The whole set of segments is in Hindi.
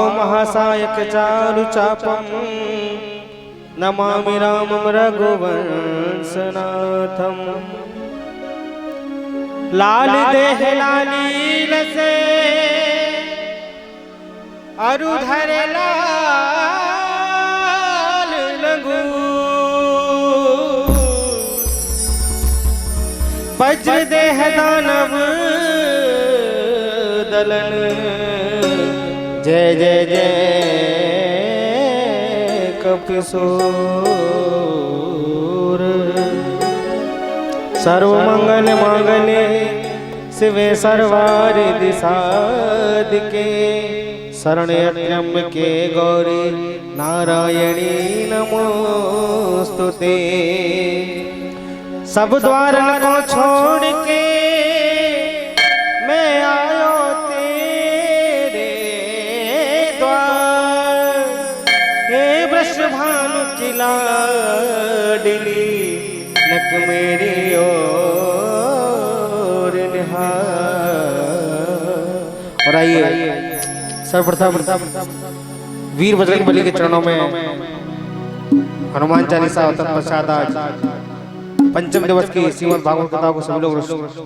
महासायक चारु चापम नमामि रामं रघुवंशनाथम। लाल देह लालील से अरुधर लाल लघु वज्र देह दानव दलन। जय जय जय कपिसूर। सर्वमंगल मांगल्ये शिवे सर्वारिधि साधिके शरण्ये त्र्यंबके गौरी नारायणी नमोस्तुते। सब द्वारन को छोड़ के मैं आयो तेरे द्वार। हे वृषभानु की लाडली नक मेरी ओर निहार। और आइए सर्वप्रथम वीर बजरंगबली के चरणों में हनुमान चालीसा तत्पश्चात आज पंचम दिवस की श्रीमद् भागवत कथा को सभी लोग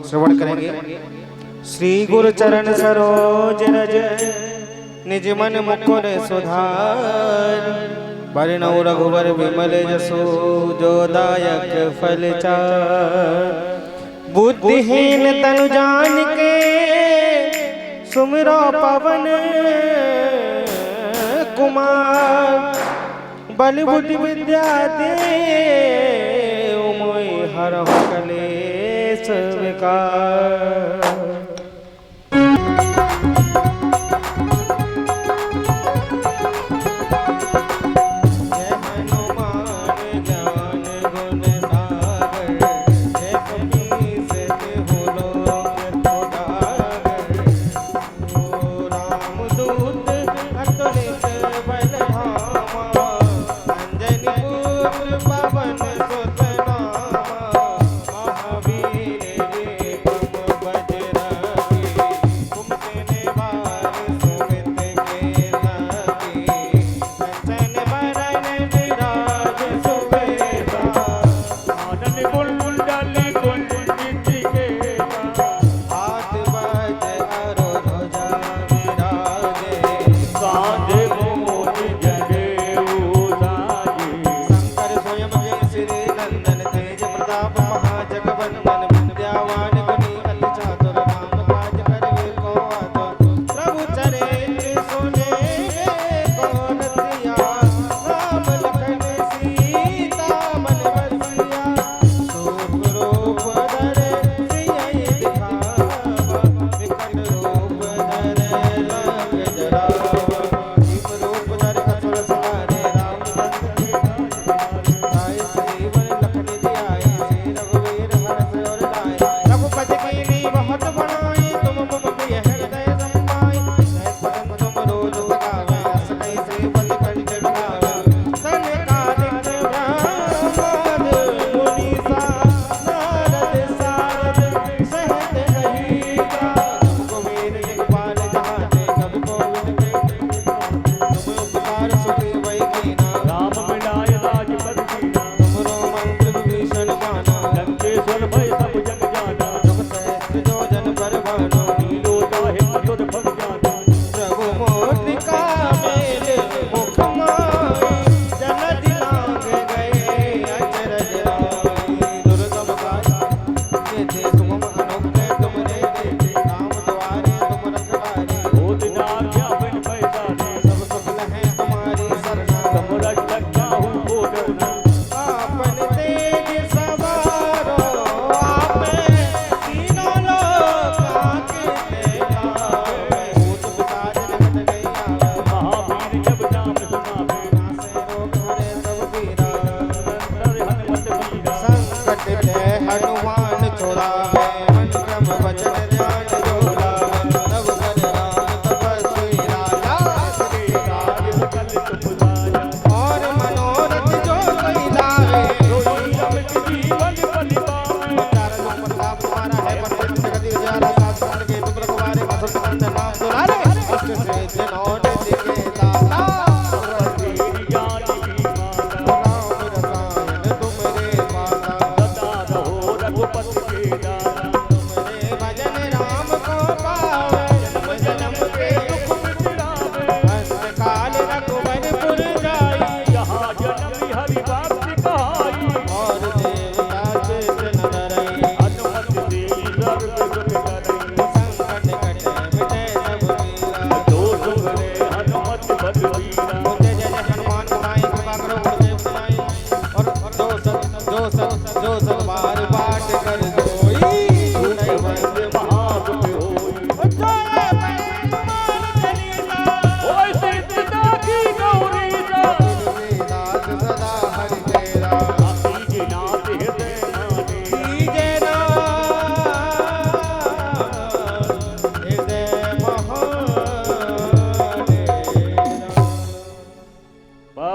श्रवण करेंगे। श्री गुरु चरण सरोज रज निज मन मुकुर सुधार। बरनउँ रघुवर विमल जसु जो दायक फल चार। बुद्धिहीन तनु जानिके सुमिरो पवन कुमार। बल बुद्धि विद्या दे हरहु कलेश विकार। बजरंग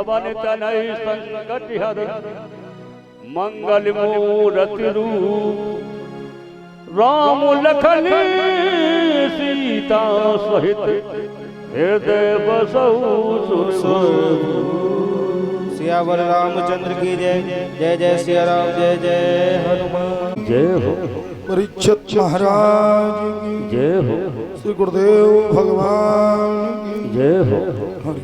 पवन तनय संकट हर मंगल मूर्ति रूप राम लखन सीता सहित हृदय बसहु सुर। सियावर रामचंद्र की जय। जय जय सिया राम, जय जय हनुमान। जय हो परीक्षित महाराज की जय हो, श्री गुरुदेव भगवान की जय हो। हरि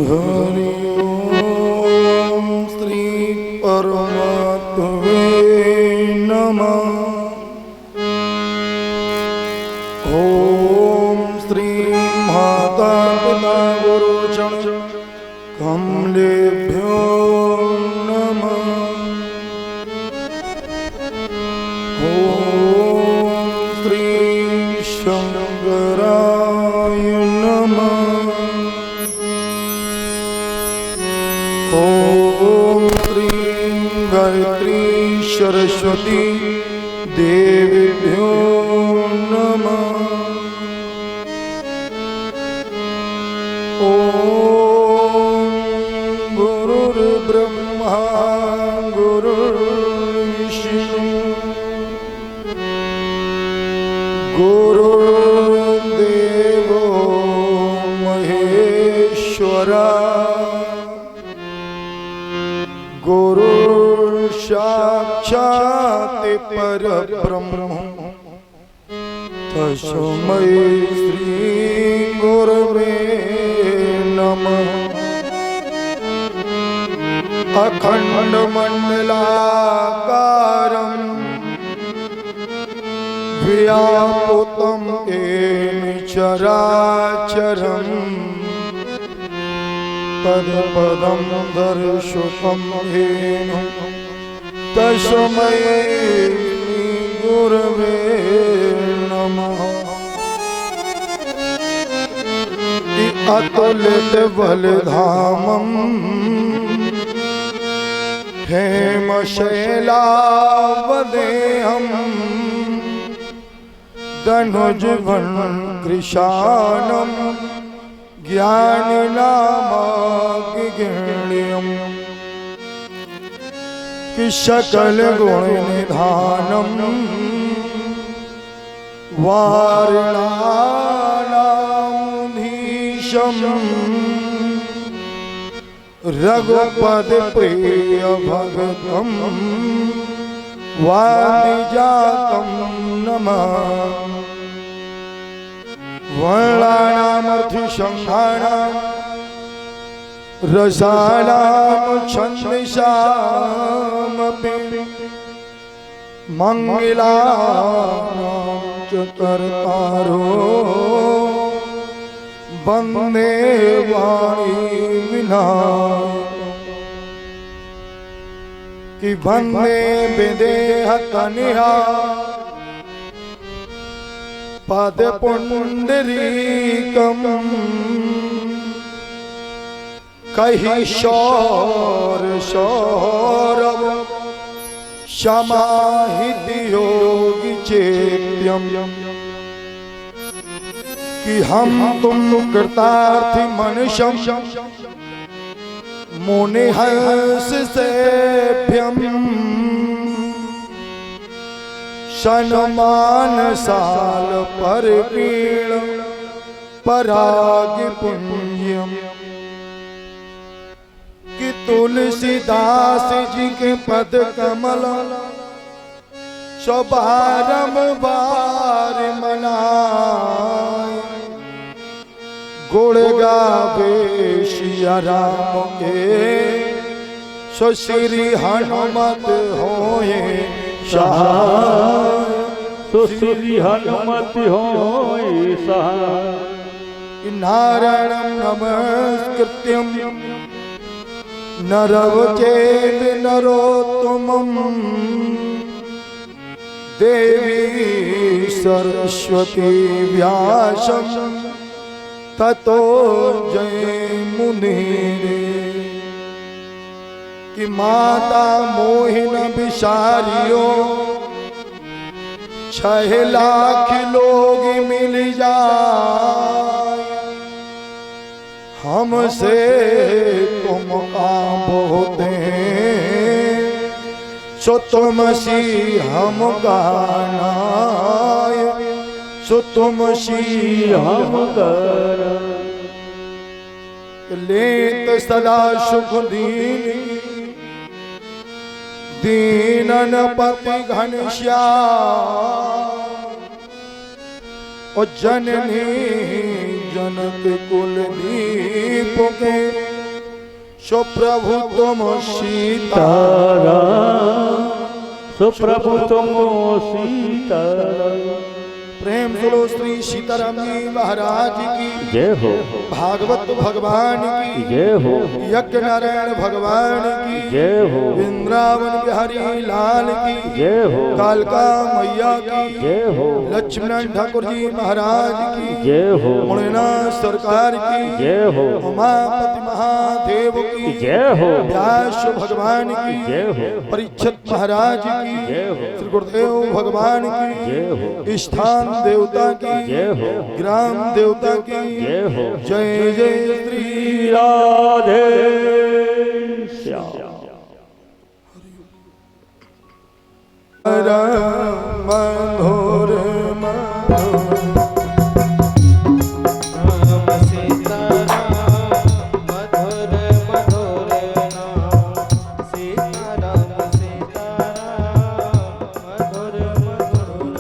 हरि ओम श्री परमात्मे नमः। ओम श्री माता पिता गुरुजन कमलेभ्यो नमः। ओम श्री शंकराय नमः। ओम श्री गायत्री सरस्वती देवीभ्यो नमः। ओम गुरुर्ब्रह्मा गुरुर्विष्णु गुरुर्देवो महेश्वरा गुरु साक्षात् परब्रह्म तस्मै श्री गुरवे नमः। अखंड मंडलाकारं व्याप्तं येन चराचरम् पदपदं दर्शितं येन तस्मै गुरवे नमः। अतुलित बलधामं हेमशैलावदेहं धनुजवनं कृशानं ज्ञानिनामज्ञेयम् कि सकल गुण निधानम् वारणानाधीशम् रघुपद प्रिय भगतम् वादिजातं नमः। वर्णानामर्थसंहारां रसानां छन्दसामपि मंगलानां च कर्तारो वन्दे वाणी विनायकम्। कि वन्दे विदेहतनिहा पद पुंडरीकम् कहि शौर सौरभ समाहित योगी चेत्यम। कि हम तुम कृतार्थी मनुष्यम मुनि हंस सेभ्यम सन्मान साल पर पीण पराग पुण्यम। कि तुलसीदास जी के पद कमल बारंबार मनाए गुण गावे सिया राम के सो श्री हनुमत होए सहाय। सो श्री हनुमत होए सहाय। नारायणं नमस्कृत्यं नरं चैव नरोत्तमं देवी सरस्वती व्यासं ततो जयमुनिः। कि माता मोहिन बिसारियो 6 लाख लोग मिल जाए, हमसे तुम आप होते सो तुम सी हम गानाय, सो तुम सी हम गाना। लेत सदा सुख दीनन पति घनश्याम, और जननी जनक कुल दीप के सो प्रभु तुम सीताराम, सो प्रभु तुम सीताराम। प्रेम सुनो श्री सीताराम जी महाराज की जय हो, भागवत भगवान की जय हो, यज्ञ नारायण भगवान की जय हो, वृंदावन बिहारी लाल की जय हो, कालका मैया की जय हो, लक्ष्मण ठाकुर जी महाराज की जय हो, मुनिनाथ सरकार की जय हो, उमापति महादेव की जय हो, व्यास भगवान की जय हो, परीक्षित महाराज की जय हो, श्री गुरुदेव भगवान की जय हो, स्थान देवता की जय हो, ग्राम देवता की जय हो। जय जय श्री राधे श्याम। राम मधुर मधुर राम सीताराम मधुर मधुर नाम, सीताराम सीताराम मधुर मधुर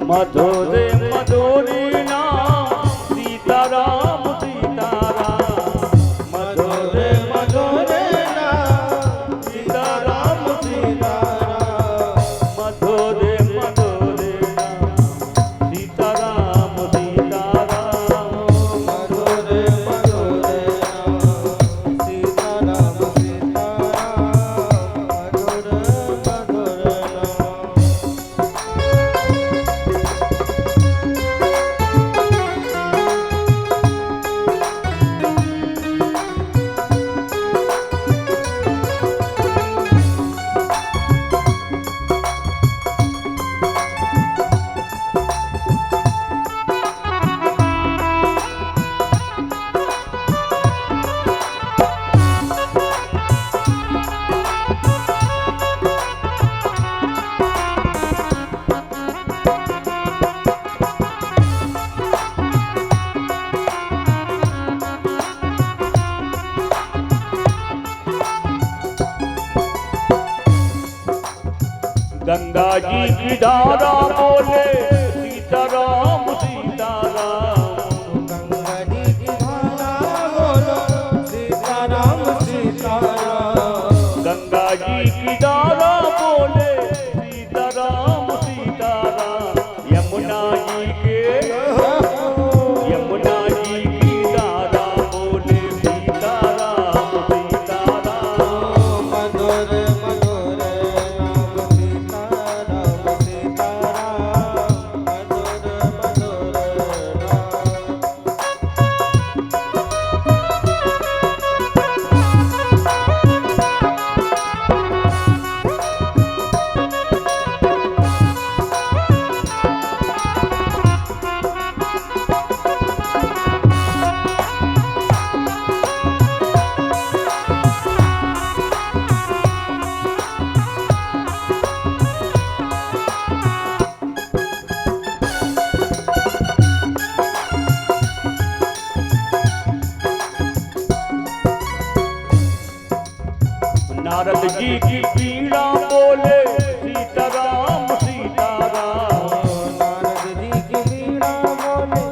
मधुर मधुरी नाम, सीताराम सीताराम, मधुर मधुर नाम, सीताराम सीताराम मधुर मधुर नाम, सीताराम सीताराम, मधुर मधुर नाम, सीताराम सीताराम मधुर मधुर नाम। गंगा जी की धारा बोले सीताराम सीताराम, गंगा जी की धारा बोलो सीताराम सीताराम, गंगा जी की धारा बोले सीताराम सीताराम। यमुना जी की धारा बोले सीताराम सीताराम, मधुर मधुर नाम, सीताराम सीताराम मधुर मधुर नाम। नारद जी की पीड़ा बोले सीताराम सीताराम, नारद जी की वीणा बोले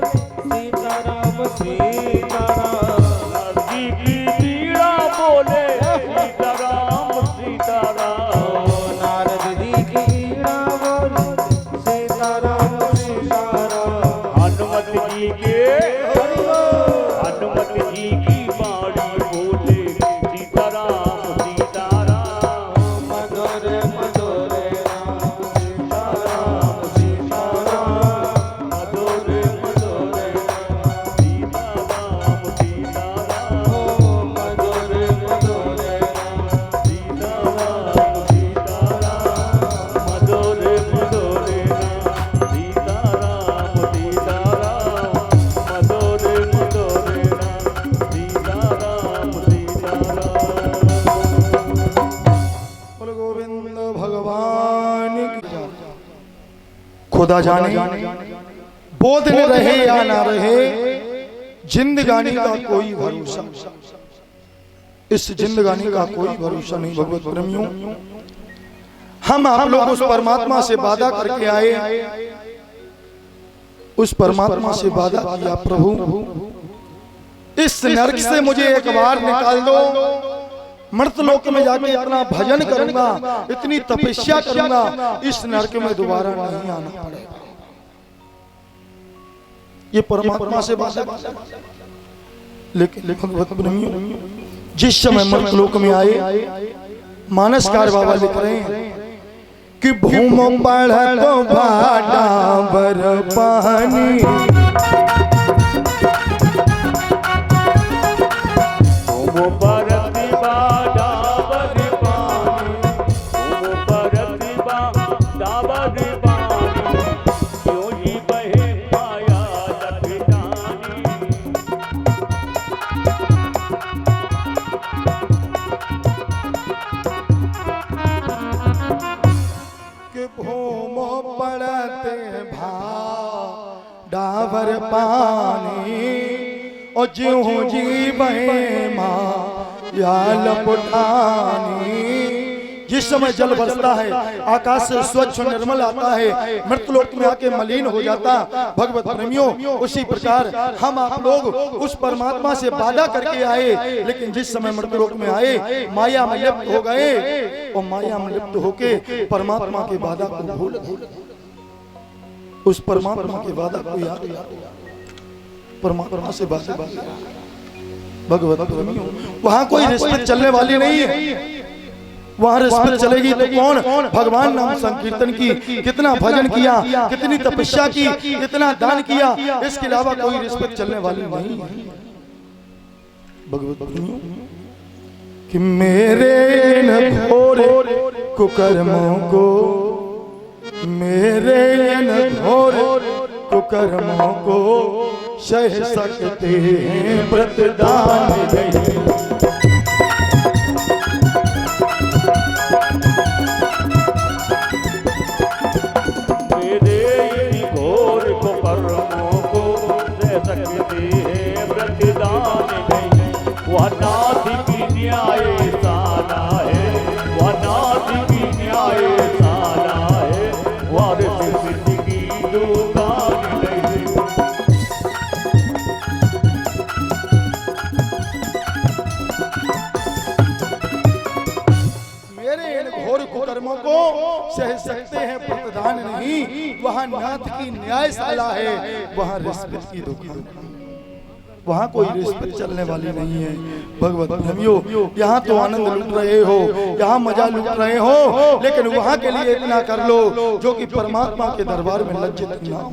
सीताराम सीताराम, नारद जी की पीड़ा बोले सीताराम सीताराम। नारद जी की वीणा बोले सीताराम सीताराम। हनुमत जी के हनुमत जी की बाणी बोले सीताराम सीताराम, मधुर मधुर नाम, सीताराम सीताराम मधुर मधुर सीताराम सीताराम, मधुर मधुर नाम, खुदा जाने बोध न रहे या ना रहे, जिंदगानी का कोई भरोसा, इस जिंदगानी का कोई भरोसा नहीं। भगवत प्रेमियों, हम आप लोग उस परमात्मा से वादा करके आए, उस परमात्मा से वादा किया, प्रभु इस नरक से मुझे एक बार निकाल दो, मर्तलोक में जाके इतना भजन करूंगा, इतनी तपस्या करूंगा, इस नरक में दोबारा नहीं आना पड़ेगा। ये परमात्मा से वादा। लेकिन भगवत प्रेमियों, जिस समय मर्तलोक में आए, मानसकार बाबा लिख रहे हैं कि भूम पढ़त भाटा बर पानी, भूम परत बाड़ा बर पानी, भूम परत बाड़ा बर पानी, क्यों ही बहे माया लखटानी। कि भूम पढ़ते भाटा बर पानी, और ज्यों जी बहे माया लपटानी। जिस समय जल बरसता है, आकाश से स्वच्छ और निर्मल आता है, मृतलोक में आके मलिन हो जाता। भगवत प्रेमियों, उसी प्रकार हम आप लोग उस परमात्मा से वादा करके आए, लेकिन जिस समय मृतलोक में आए, माया में लिप्त हो गए, और माया में लिप्त होके परमात्मा के वादा को भूल गए। उस परमात्मा के वादा को याद, परमात्मा से वादा। भगवत प्रेमियों, वहां कोई रिश्वत चलने वाली नहीं है। वहां रिश्वत चलेगी तो कौन? भगवान नाम संकीर्तन की, कितना भजन किया, कितनी तपस्या की, कितना दान किया, इसके अलावा कोई रिश्वत चलने वाली नहीं है। भगवत प्रेमियों, कि मेरे इन घोर कुकर्मों को, मेरे इन घोर कुकर्मों को सह सकते हैं व्रतदान नहीं। मेरे इन घोर कुकर्मों को सह सकते हैं व्रतदान नहीं। वह नाथ की न्याय साला है, वह नाथ की न्याय साला है, वह सिद्धि की दुकान नहीं। मेरे इन घोर कुकर्मों को सह सकते हैं व्रतदान नहीं। वहाँ नाथ की न्यायशाला है, वहाँ रिश्वत की दुकान, वहाँ कोई रिश्वत चलने वाली नहीं है। भगवत प्रेमियों, यहाँ तो आनंद लूट रहे हो, यहाँ मजा लूट रहे हो, लेकिन वहाँ के लिए इतना कर लो जो कि परमात्मा के दरबार में लज्जित ना हो।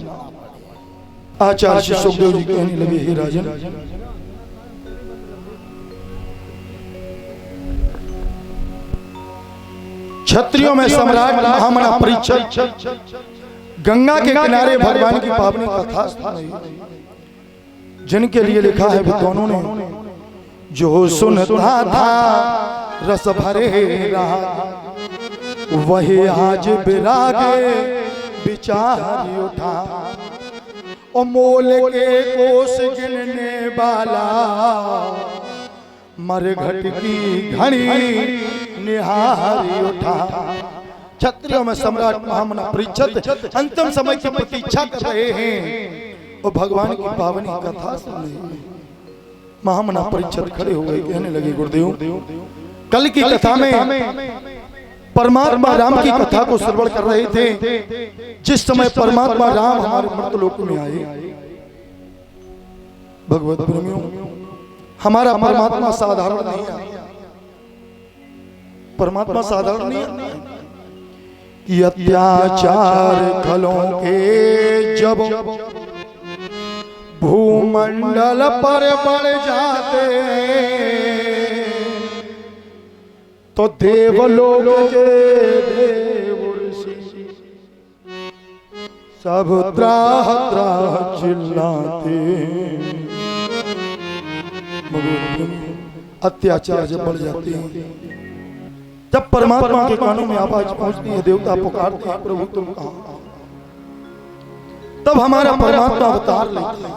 आचार्य सुखदेव जी कहने लगे, हे राजन, क्षत्रियों में सम्राट महामना परीक्षित गंगा के किनारे भगवान की पावनी कथा सुनाई, जिनके लिए लिखा है विद्वानों ने, जो सुनता था रस भरे रहा, वही आज विरागे विचार उठा, और मोल के कोस गिनने वाला मरघट की घड़ी निहारी उठा। क्षत्रियों में सम्राट महामना परीक्षित अंतिम समय की प्रतीक्षा कर रहे हैं, और भगवान की पावनी कथा सुन रहे हैं। महामना परीक्षित खड़े हो गए, कहने लगे, गुरुदेव, कल की कथा में परमात्मा राम की कथा को श्रवण कर रहे थे। जिस समय परमात्मा राम हमारे मर्तलोक में आए, भगवत प्रेमियों, हमारा परमात्मा साधारण नहीं है। परमात्मा साधारण नहीं है कि अत्याचार खलों के जब भूमंडल पर बढ़ जाते, तो देवलोक के देव ऋषि सब त्राह त्राह चिल्लाते। अत्याचार जब बढ़ जाते हैं, जब परमात्मा के कानों में आवाज पहुंचती है, देवता पुकारते हैं, प्रभु तुम कहां? तब हमारा परमात्मा अवतार लेता है।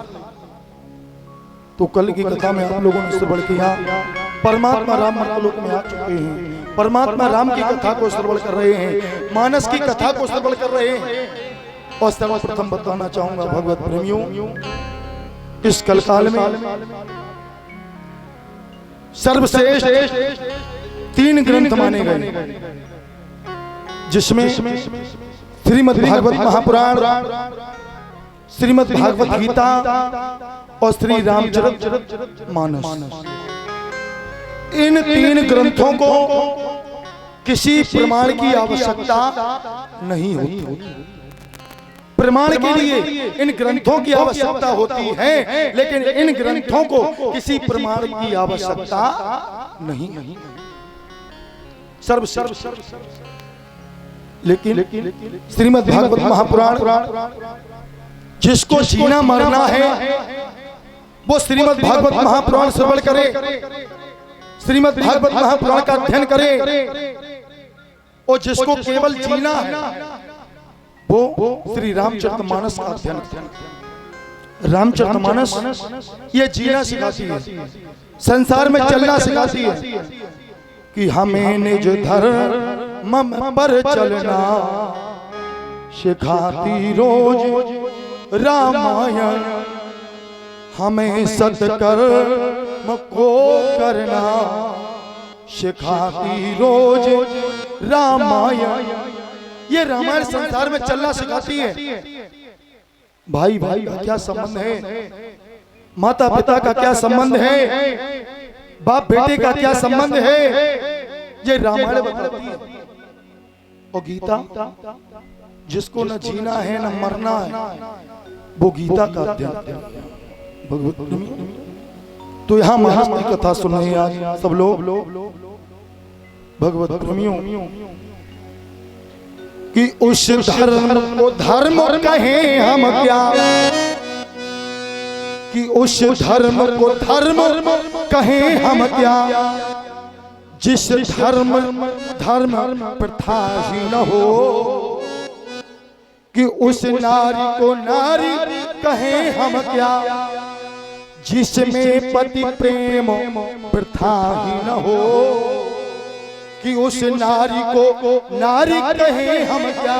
तो कल की कथा में आप लोगों ने श्रवण किया, परमात्मा राम मर्तलोक में आ चुके हैं, परमात्मा राम की कथा को श्रवण कर रहे हैं, मानस की कथा को श्रवण कर रहे हैं। और सर्वप्रथम बताना चाहूंगा भगवत प्रेमियों, इस कलकाल में सर्वश्रेष्ठ 3 ग्रंथ माने गए, जिसमें श्रीमद् भागवत महापुराण, श्रीमद् भागवत गीता और श्री रामचरित मानस। इन 3 ग्रंथों को किसी प्रमाण की आवश्यकता नहीं होती। प्रमाण के लिए इन ग्रंथों की आवश्यकता होती है, लेकिन इन ग्रंथों को किसी प्रमाण की आवश्यकता नहीं। सर्व लेकिन श्रीमद् भागवत महापुराण जिसको जीना मरना है वो श्रीमद् भागवत महापुराण श्रवण करे, श्रीमद् भागवत महापुराण का अध्ययन करे। और जिसको केवल जीना है वो श्री रामचरितमानस का अध्ययन करे। रामचरितमानस ये जीना सिखाती है, संसार में चलना सिखाती है कि हमें निज धर्म पर चलना सिखाती रोज रामायण, हमें सत्कर्म को करना सिखाती रोज रामायण। ये रामायण संसार में चलना सिखाती है। भाई भाई का क्या संबंध है, माता पिता का क्या संबंध है, बाप बेटे का क्या संबंध है, ये रामायण बताती है। और गीता जिसको न जीना है न मरना है वो गीता का अध्ययन भगवत। तो यहाँ महाराज की कथा सुन रहे हैं आज सब लोग भगवत प्रेमियों, कि उस धर्म को धर्म कहें हम क्या, कि उस धर्म को धर्म कहें हम क्या, जिस धर्म प्रथा ही न हो, कि उस नारी को नारी कहें हम क्या, जिसमें पति प्रेम प्रथा ही न हो, कि उस नारी को नारी कहें हम क्या,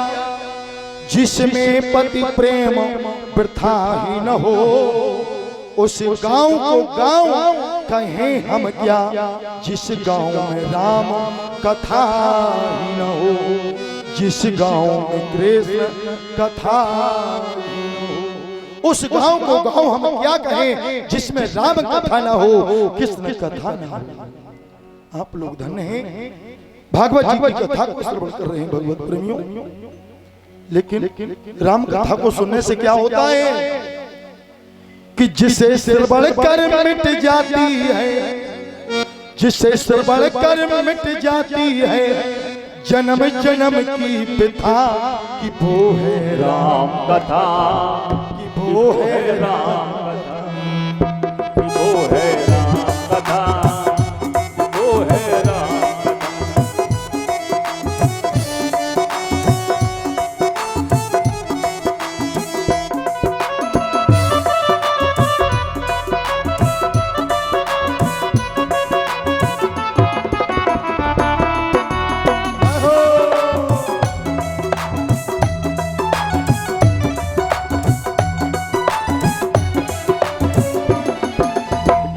जिसमें पति प्रेम प्रथा ही न हो, उस गांव को गांव कहें हम क्या, जिस गांव में राम कथा ही न हो, जिस गांव में कृष्ण कथा ही न हो। उस गांव को गांव हम क्या कहें जिसमें राम कथा न हो, कृष्ण कथा न हो। आप लोग धन्य हैं, भागवत जी की कथा को श्रवण कर रहे हैं भगवत प्रेमियों। लेकिन राम कथा को सुनने से क्या होता है कि जिसे सिर बढ़कर मिट जाती है, जिसे सिर बढ़कर मिट जाती है, जन्म जन्म की पिता की वो है राम कथा, की वो है राम कथा, वो है राम कथा, वो है राम।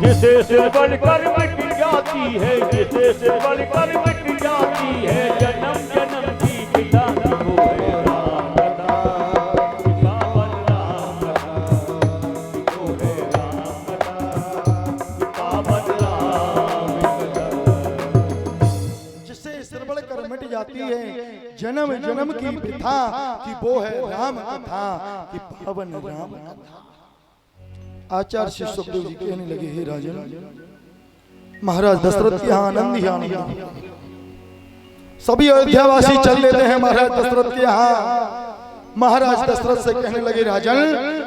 जिसे सिर बढ़कर मिट जाती है, जिसे सिर बढ़कर मिट जाती है, जन्म जन्म की पिता की वो है राम कथा, पावन राम कथा, वो है राम कथा, पावन राम कथा। जिसे सिर बढ़कर मिट जाती है, जन्म जन्म की पिता की वो है राम कथा, की पावन राम कथा। आचार्य श्री सुखदेव जी कहने लगे, हे राजन, महाराज दशरथ के यहाँ आनंद ही आनंद, सभी अयोध्यावासी चल लेते हैं महाराज दशरथ के यहाँ। महाराज दशरथ से कहने लगे, राजन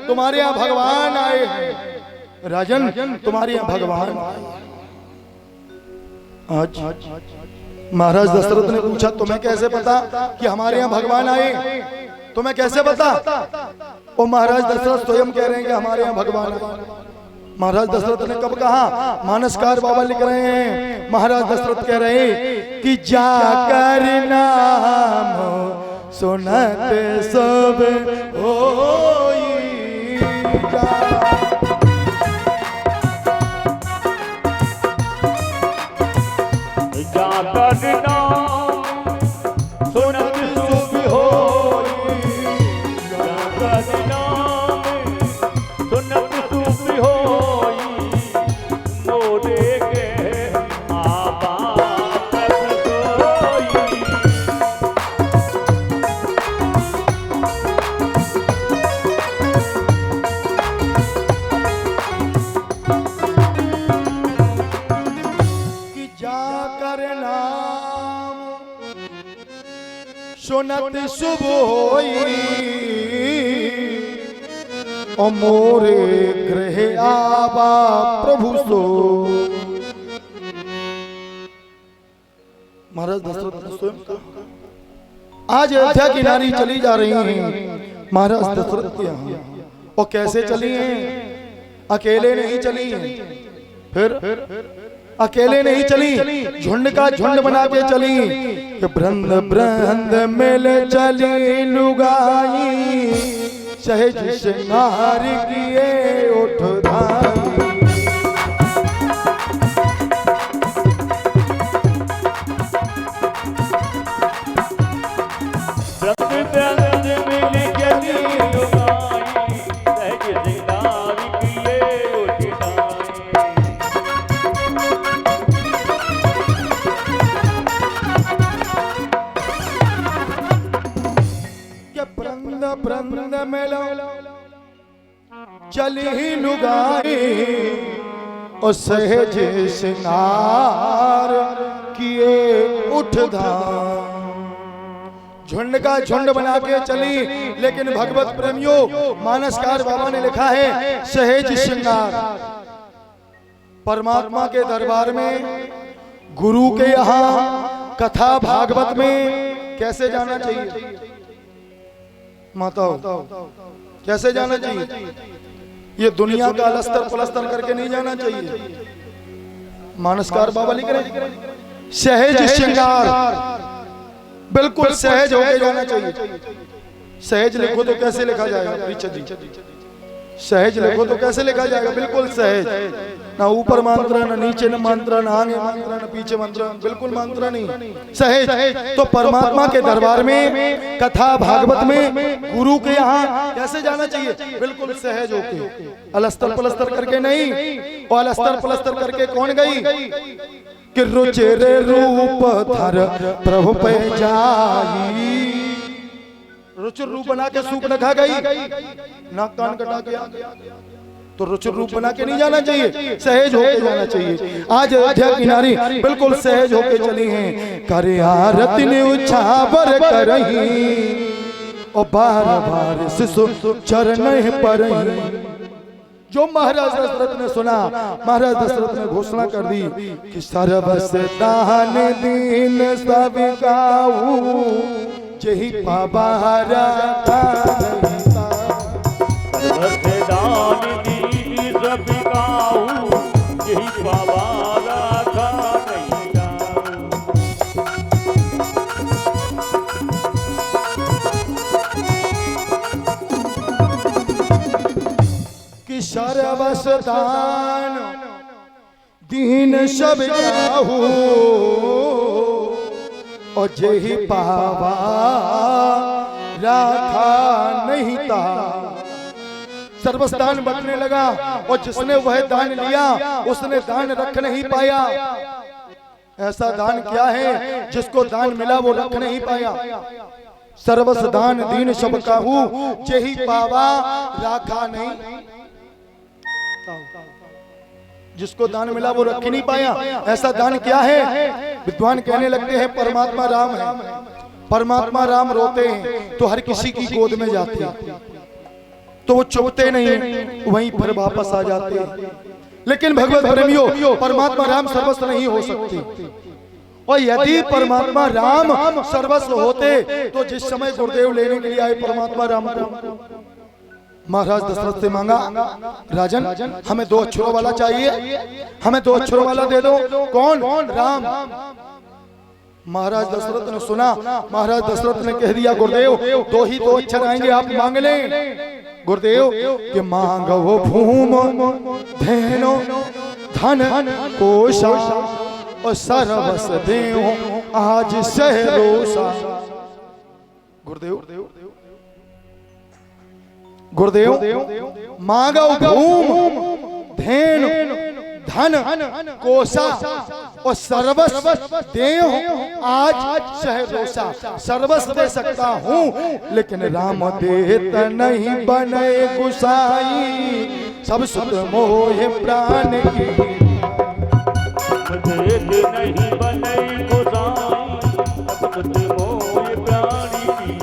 तुम्हारे यहाँ भगवान आए हैं, राजन तुम्हारे यहाँ भगवान। आज महाराज दशरथ ने पूछा, तुम्हें कैसे पता कि हमारे यहाँ भगवान आए? तुम्हें कैसे बता? वो महाराज दशरथ स्वयं कह रहे हैं कि हमारे यहाँ भगवान है। महाराज दशरथ ने कब कहा? मानसकार बाबा लिख रहे हैं, महाराज दशरथ कह रहे हैं कि जाकर नाम सुनत सब होई जाकर नाम सुनत शुभ होई, जाकर नाम सुनत शुभ होई, मोरे के आबा सोई। कि जाकर नाम सुनत शुभ होई, ओ मोरे गृह आवा प्रभु सो। महाराज दशरथ ने स्वयं कहा। आज अयोध्या की नारी चली जा रही हैं महाराज दशरथ के यहाँ, और कैसे चली हैं? अकेले नहीं चली हैं, फिर अकेले नहीं चली, झुंड का झुंड बना के चली। कि बृंद बृंद मिल चली लुगाई, सहज श्रृंगार किए उठ धाई। बृंद मिलो चली लुगाई, और सहज श्रृंगार किए उठ धाम। झुंड का झुंड बना के चली, लेकिन भगवत प्रेमियों मानसकार बाबा ने लिखा है सहज श्रृंगार। परमात्मा के दरबार में, गुरु के यहाँ कथा भागवत में कैसे जाना चाहिए? माताओं, कैसे जाना चाहिए? ये दुनिया का अलस्तर पलस्तर करके नहीं जाना चाहिए। मानसकार बाबा लिख रहे हैं सहज श्रृंगार, बिल्कुल सहज होके जाना चाहिए। सहज लिखो तो कैसे लिखा जाएगा? परीक्षा जी, सहज लिखो तो कैसे लिखा जाएगा? बिल्कुल सहज, ना ऊपर मंत्र, ना नीचे न मंत्र, ना आगे मंत्र, ना पीछे मंत्र, बिल्कुल मंत्र नहीं, सहज। तो परमात्मा के दरबार में, कथा भागवत में, गुरु के यहाँ कैसे जाना चाहिए? बिल्कुल सहज होके, अलस्तर पलस्तर करके नहीं। और अलस्तर पलस्तर करके कौन गई? कि रुचिर रूप धर प्रभु पे जाई, रुचिर रूप बना के सूप न खा गई, नाक कान कटा के आ गया। तो रुचिर रूप बना के नहीं जाना चाहिए, सहज होके जाना चाहिए। आज अयोध्या की नारी बिल्कुल सहज होके चली हैं। करे आरती ने उछावर करही, और बार बार शिशु चरण पर। जो महाराज दशरथ ने सुना, महाराज दशरथ ने घोषणा कर दी कि सर्वस दान दीन सब गाऊ, जही पाबारा दान दीन सब गाऊ, जही पाबारा कि सर्वस दान दीन सब गाऊ, और जेहि पावा राखा नहीं था। सर्वस्दान बटने लगा, और जिसने वह दान लिया उसने दान रख नहीं पाया। ऐसा दान क्या है? जिसको दान मिला वो रख नहीं पाया। सर्वस दान दीन सब काहू, जेहि पावा राखा नहीं। जिसको दान मिला वो रख नहीं पाया। ऐसा दान क्या है? विद्वान कहने लगते हैं परमात्मा राम है। परमात्मा राम रोते हैं तो हर किसी की गोद में जाते हैं, तो वो चुपते नहीं, वहीं पर वापस आ जाते हैं। लेकिन भगवत प्रेमियों, परमात्मा राम सर्वस्व नहीं हो सकते। और यदि परमात्मा राम सर्वस्व होते तो जिस समय गुरुदेव लेने के लिए आए परमात्मा राम को, महाराज दशरथ से मांगा, राजन हमें 2 अक्षरों वाला चाहिए, हमें 2 अक्षरों वाला दे दो। कौन? राम। महाराज दशरथ ने सुना, महाराज दशरथ ने कह दिया, गुरुदेव 2 अक्षर आएंगे, आप मांग लें। गुरुदेव कि मांगो भूम धेनो धन कोशा और सर्वस देव आज सहरोसा। गुरुदेव मांगो भूम धेनु धन कोसा और सर्वस देव आज सहरोसा। सर्वस दे सकता हूँ लेकिन राम देत नहीं बने गुसाई, सब सुख मोह प्राण की देत नहीं बने गुसाई, सब सुख मोह प्राण की।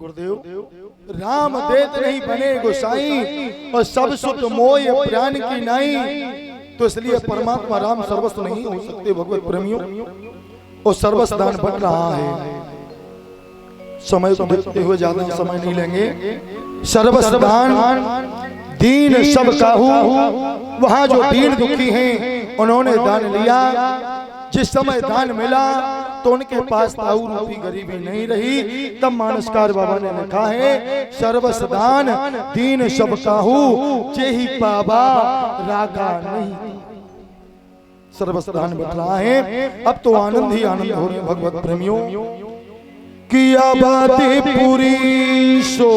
गुरुदेव राम देत नहीं बने गोसाई और सब सुत मोय प्राण की नहीं, तो इसलिए परमात्मा राम सर्वस्व नहीं हो सकते भगवत प्रेमियों। और सर्वस्व दान बन रहा है, समय को देखते हुए ज्यादा समय नहीं लेंगे। सर्वस्व दान दीन सब काहू, वहां जो दीन दुखी हैं उन्होंने दान लिया। जिस समय दान मिला तो उनके पास ताऊ रूपी गरीबी नहीं रही। तब मानसकार बाबा ने लिखा है, सर्वस्व दान दीन सब काहू, जेहि पावा रागा नहीं। सर्वस्व दान बन रहा है, अब तो आनंद ही आनंद हो रहे भगवत प्रेमियों। किया बातें पूरी सो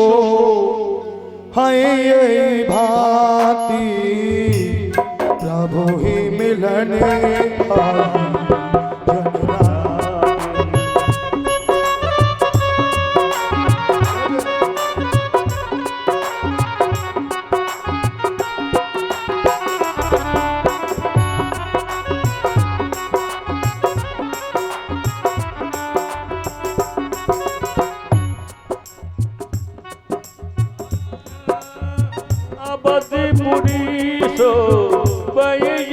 है भांति, प्रभु ही मिलने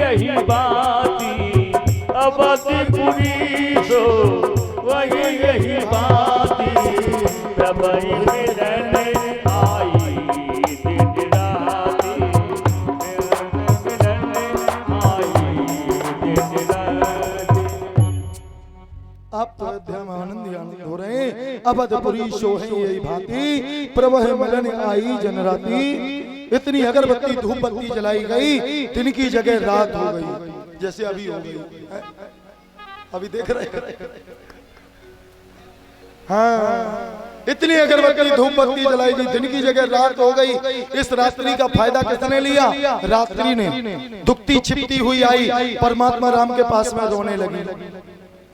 यही बाती, अवधिपुरी सो वही यही बाती, प्रभु मिलने आई दिन राती, मिलने आई दिन राती। आप तो अध्याय में आनंद ही आनंद हो रहे हैं। अवधपुरी सो है यही भांति, प्रभु मिलन आई जन राती। इतनी अगरबत्ती धूप बत्ती जलाई गई, दिन की जगह रात हो गई, जैसे अभी हो गई। अभी देख रहे हैं, हाँ, इतनी अगरबत्ती धूप बत्ती जलाई गई, दिन की जगह रात हो गई। इस रात्रि का फायदा किसने लिया? रात्रि ने। दुखती छिपती हुई आई, परमात्मा राम के पास में रोने लगी।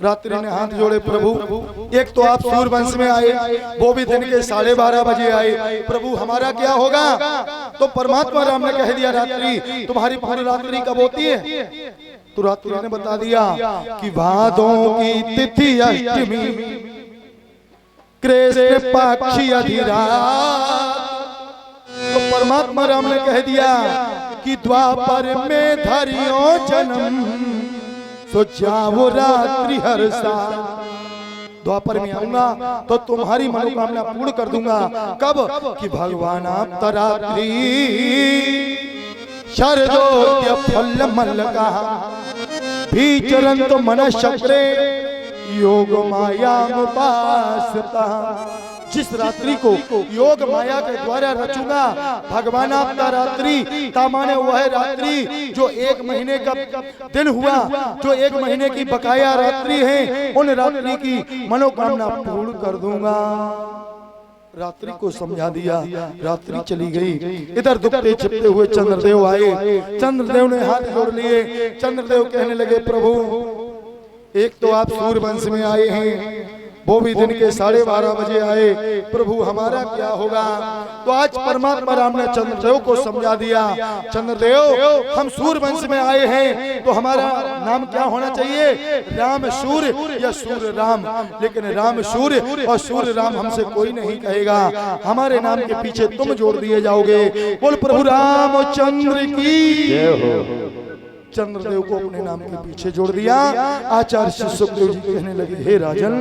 रात्रि ने हाथ जोड़े, प्रभु एक तो आप सूर्यवंश में आए, वो भी दिन के 12:30 बजे आए, प्रभु हमारा क्या होगा? तो परमात्मा राम ने कह दिया, रात्रि तुम्हारी पूरी रात्रि कब होती है? तो रात्रि ने बता दिया कि भादों की तिथि अष्टमी, कृष्ण पक्षी अधिरात। तो परमात्मा राम ने कह दिया कि द्वापर में धरियो जन्म, तो जाओ रात्रि हर साल। द्वापर में आऊंगा तो तुम्हारी मनोकामना पूर्ण कर दूंगा। कब? कि भगवान आप तरात्रि शरदोत्य फल मल्लका भीचरन तो मन चक्रे योग माया उपासता। जिस रात्रि को योग माया के द्वारा रचूंगा, भगवान आपका रात्रि तामाने वह रात्रि जो 1 महीने का दिन हुआ, जो 1 महीने की बकाया रात्रि है, उन रात्रि की मनोकामना पूर्ण कर दूंगा। रात्रि को समझा दिया, रात्रि चली गई। इधर दुखते छिपते हुए चंद्रदेव आए। चंद्रदेव ने हाथ जोड़ लिए। चंद्रदेव कहने लगे, प्रभु एक तो आप सूर्यवंश में आए हैं, वो भी दिन के 12:30 बजे आए। प्रभु हमारा क्या होगा? तो आज परमात्मा राम ने चंद्रदेव को समझा दिया, चंद्रदेव हम सूर्य वंश में आए हैं तो हमारा नाम क्या होना चाहिए? राम सूर्य या सूर्य राम। लेकिन राम सूर्य और सूर्य राम हमसे कोई नहीं कहेगा, हमारे नाम के पीछे तुम जोड़ दिए जाओगे। बोल प्रभु रामचंद्र की जय हो। चंद्रदेव को अपने नाम के पीछे जोड़ दिया। आचार्य सुखदेव जी कहने लगे, हे राजन,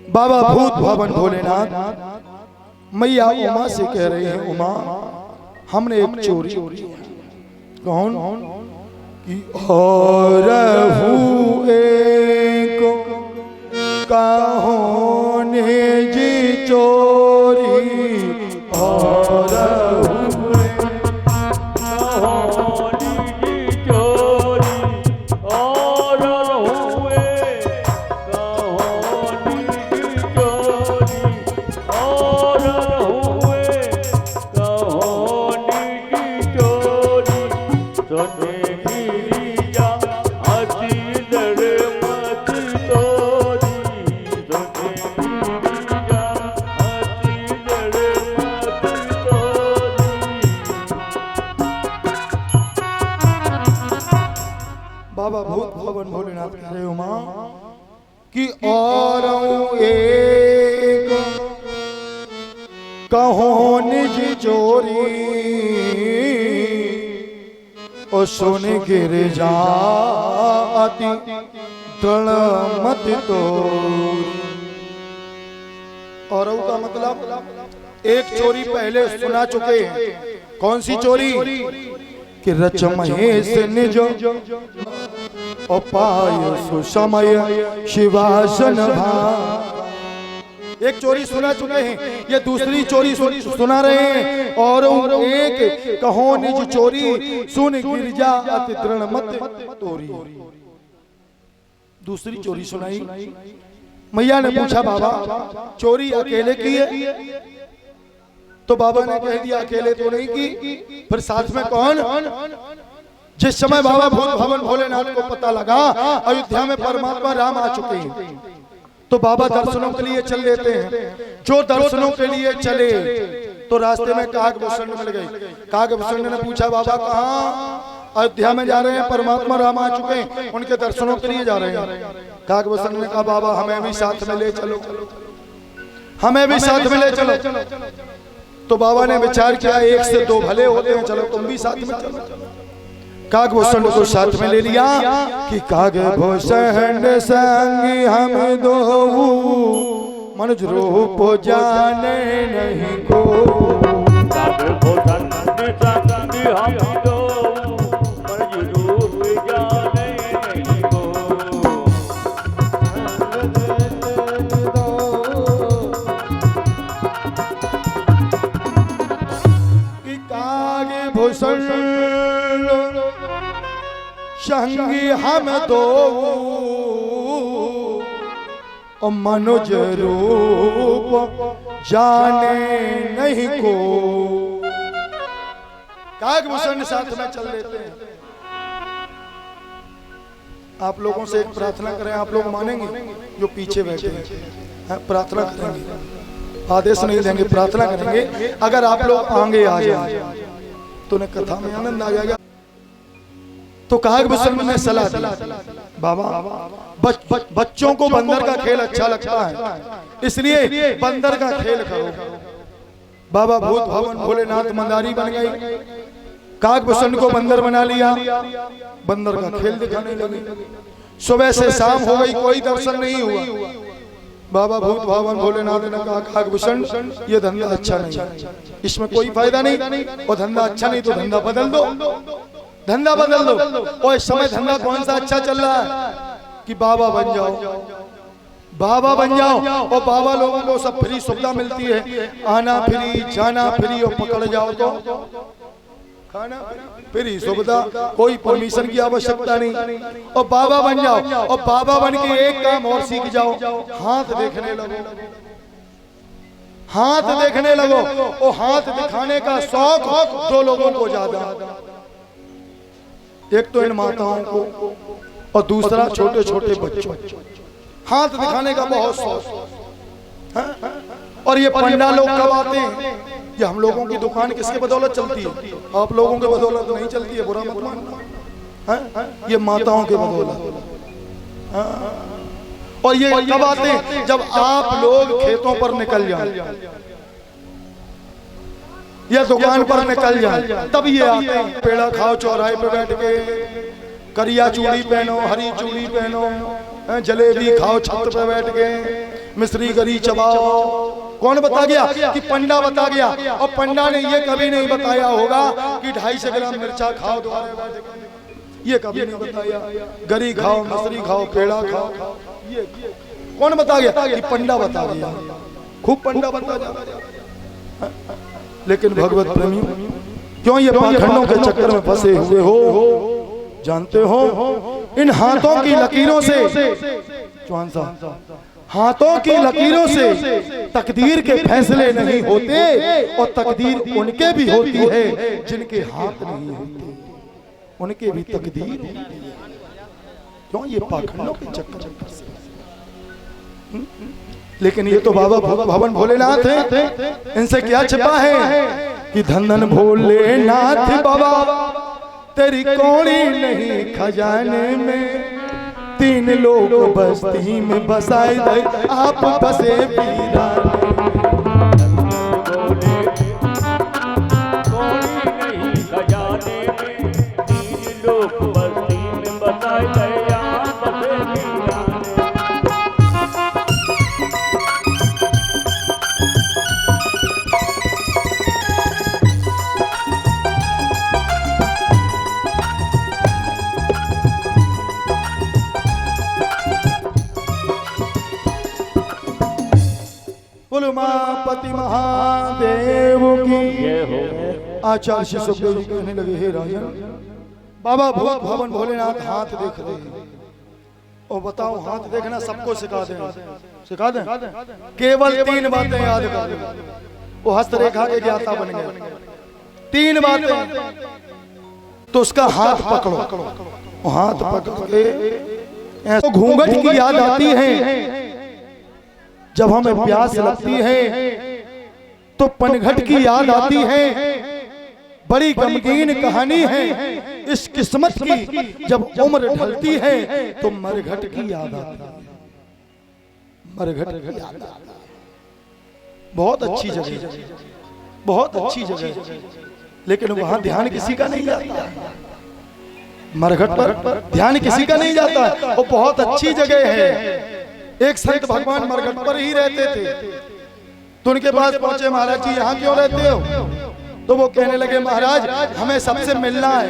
बाबा भूत भवन भोलेनाथ मैया उमा से कह रहे हैं, उमा हमने एक चोरी की। कौन? कि और को कहो जी चोरी और बाबा भूत भवन भोलेनाथ कह रहे उमा कि और एक कहो निज चोरी और सुन गिर जाती तृण मत तो। और का मतलब एक चोरी पहले सुना चुके हैं। कौन सी चोरी? कि रच महेश निज और पाय सुसमय शिवासन भाग। एक चोरी सुना चुके हैं, ये दूसरी चोरी सुना रहे हैं। और एक कहो निज चोरी सुन गिरजा अति दृढ़ मत तोरी। दूसरी चोरी सुनाई। मैया ने पूछा, बाबा चोरी अकेले की है? तो बाबा ने कह दिया अकेले तो नहीं की, फिर साथ में कौन? जिस समय बाबा भूत भवन भोलेनाथ को पता लगा अयोध्या में परमात्मा राम आ चुके हैं, तो बाबा दर्शनों के लिए चल देते हैं। जो दर्शनों के लिए चले तो रास्ते में काकभूषण मिल गए। काकभूषण ने पूछा, बाबा कहाँ? अयोध्या में जा रहे हैं, परमात्मा राम आ चुके हैं, उनके दर्शनों के लिए जा रहे हैं। काकभूषण ने कहा, बाबा हमें भी साथ में ले चलो, हमें भी साथ में ले चलो। तो बाबा ने विचार किया, एक से दो भले होते हैं, चलो तुम भी साथ में चलो। काकभूषण को साथ में ले लिया कि काकभूषण संग हम दो मनुज रूप जाने नहीं को। काकभूषण संग हम दो मनुज रूप जाने नहीं को। कि काकभूषण संगी हम दो और मनुज रूप जाने नहीं को। काकभूषण साथ में चल लेते हैं। आप लोगों से एक प्रार्थना करें, आप लोग मानेंगे? जो पीछे बैठे हैं प्रार्थना करेंगे, आदेश नहीं देंगे, प्रार्थना करेंगे। अगर आप लोग आगे आ जाए तो उन्हें कथा में आनंद आ जाएगा। तो काकभूषण ने सलाह दी, बाबा बच्चों को बंदर का खेल अच्छा लगता है, इसलिए बंदर का खेल करो। बाबा भूत भवन भोलेनाथ मंदारी बन गई। काकभूषण को बंदर बना लिया, बंदर का खेल दिखाने लगे। सुबह से शाम हो गई, कोई दर्शन नहीं हुआ। बाबा भूत भवन भोलेनाथ ने कहा, काकभूषण ये धंधा अच्छा नहीं है, इसमें कोई फायदा नहीं, और धंधा अच्छा नहीं तो धंधा बदल दो, धंधा बदल दो। और इस समय धंधा कौन सा अच्छा चल रहा है? कि बाबा बन जाओ, बाबा बन जाओ। और बाबा लोगों को सब फ्री सुविधा मिलती है, आना फ्री, जाना फ्री, और पकड़ जाओ तो खाना फ्री सुविधा, कोई परमिशन की आवश्यकता नहीं। और बाबा बन जाओ, और बाबा बन के एक काम और सीख जाओ, हाथ देखने लगो, हाथ देखने लगो। और हाथ दिखाने का शौक दो लोगों को ज्यादा, एक तो इन माताओं को और दूसरा छोटे छोटे बच्चों। हाथ दिखाने का बहुत शौक। हाँ? और ये पंडा लोग कब आते हैं? ये हम लोगों की दुकान किसके बदौलत चलती है? आप लोगों के बदौलत नहीं चलती है, बुरा मत मानना। हाँ? ये माताओं के बदौलत। हाँ? और ये कब आते हैं? जब आप लोग खेतों पर निकल जाए या दुकान पर निकल जाए, तब ये आते हैं। पेड़ा खाओ चौराहे पे बैठ के, करिया चूड़ी पहनो, हरी चूड़ी पहनो, जलेबी खाओ छत पे बैठ के, मिश्री गरी चबाओ। कौन बता गया? कि पंडा बता गया। और पंडा ने ये कभी नहीं बताया होगा कि 250 ग्राम मिर्चा खाओ द्वारे बैठ के, ये कभी नहीं बताया। गरी खाओ, मिश्री खाओ, पेड़ा खाओ, ये कौन बता गया? कि पंडा बता गया। खूब पंडा बता गया। लेकिन भगवत प्रेमियों, क्यों ये पाखंडों के चक्कर में फंसे हुए हो? जानते हो, इन हाथों की लकीरों से, चौहान साहब, हाथों की लकीरों से तकदीर के फैसले नहीं होते, और तकदीर उनके भी होती है जिनके हाथ नहीं होते, उनके भी तकदीर होती है। क्यों ये पाखंडों के चक्कर में फंसे? लेकिन ये तो बाबा भवन भोलेनाथ हैं, इनसे क्या छिपा है? कि धन धन भोलेनाथ बाबा तेरी कौड़ी नहीं खजाने में, 3 लोग बस्ती में बसाए दे आप बसे वीरान। कौड़ी नहीं खजाने में, 3 लोग बस्ती में बसाए दे आप बसे वीरान। बोलो मापति महादेव की। आचार्य श्री सुखदेव जी कहने लगे, हे राजन, बाबा भवन भोलेनाथ हाथ देख रहे हैं, और बताओ हाथ देखना सबको सिखा दें, सिखा दें। केवल 3 बातें याद कर, वो हस्तरेखा के ज्ञाता बन गए। 3 बातें, तो उसका हाथ पकड़ो, हाथ पकड़ के तो घूंघट की याद आती है। जब हमें प्यास लगती है तो पनघट की याद आती है। बड़ी गमगीन कहानी है इस किस्मत की, जब उम्र ढलती है तो मरघट की याद आती है। मरघट की याद आती है। बहुत अच्छी जगह, बहुत अच्छी जगह, लेकिन वहां ध्यान किसी का नहीं जाता। मरघट पर ध्यान किसी का नहीं जाता। वो बहुत अच्छी जगह है। एक संत भगवान मरघट पर ही रहते थे, तो उनके पास पहुंचे, महाराज जी यहाँ क्यों रहते हो? तो वो कहने लगे, महाराज हमें सबसे मिलना है।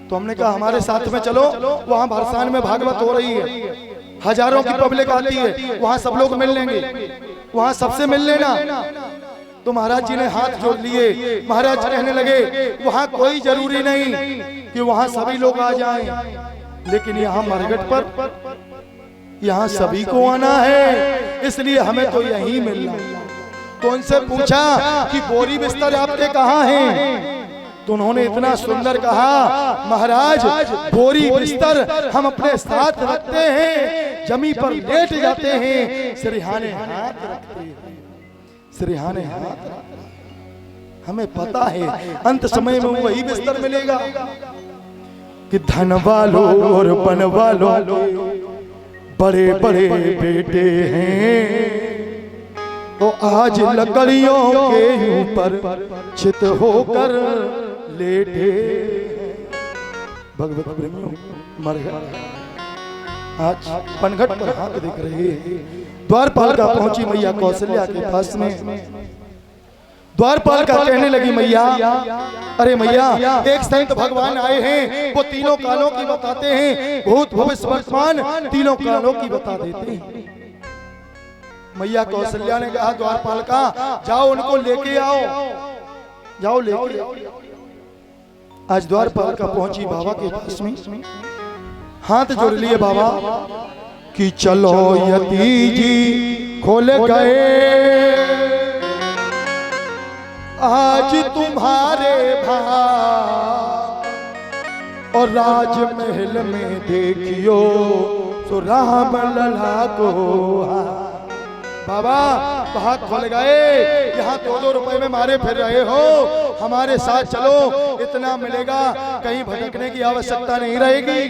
तो हमने कहा हमारे साथ में चलो, वहां भरसान में भागवत हो रही है, हजारों की पब्लिक आती है, वहां सब लोग मिल लेंगे, वहां सबसे मिल लेना। तो महाराज जी ने हाथ जोड़ लिए। महाराज कहने लगे, वहां कोई जरूरी नहीं कि वहां सभी लोग आ जाएं, लेकिन यहाँ मरघट पर यहाँ सभी को आना है, इसलिए हमें तो यहीं मिलना। तो उनसे पूछा कि बोरी बिस्तर आपके कहाँ हैं? तो उन्होंने इतना सुंदर कहा, महाराज बोरी बिस्तर हम अपने साथ रखते हैं, जमी पर लेट जाते हैं, सिरहाने हाथ रखते हैं, सिरहाने हाथ। हमें पता है अंत समय में वही बिस्तर मिलेगा कि धन वालों और बन वालों बड़े बड़े बेटे हैं, तो आज लकड़ियों के ऊपर चित होकर लेटे। भगवत प्रेमियों, मरघट आज पनघट पर हाथ दिख रहे हैं। द्वारपालिका पहुंची मैया कौशल्या के पास में। द्वारपालिका कहने लगी, मैया अरे मैया, एक संत भगवान आए हैं, वो तीनों कालों की बताते हैं, भूत भविष्य वर्तमान तीनों कालों की बता देते हैं। मैया कौशल्या ने कहा, द्वारपालिका जाओ उनको लेके आओ, जाओ लेके आओ। आज द्वारपालिका पहुंची बाबा के पास में, हाथ जोड़ लिए बाबा कि चलो यती जी खोले गए, आज तुम्हारे भाग और राजमहल में देखियो तो राम लला को बाबा भाग खोल गए। यहाँ 2-2 रुपए में मारे फिर रहे हो, हमारे साथ चलो, इतना मिलेगा, कहीं भटकने की आवश्यकता नहीं रहेगी।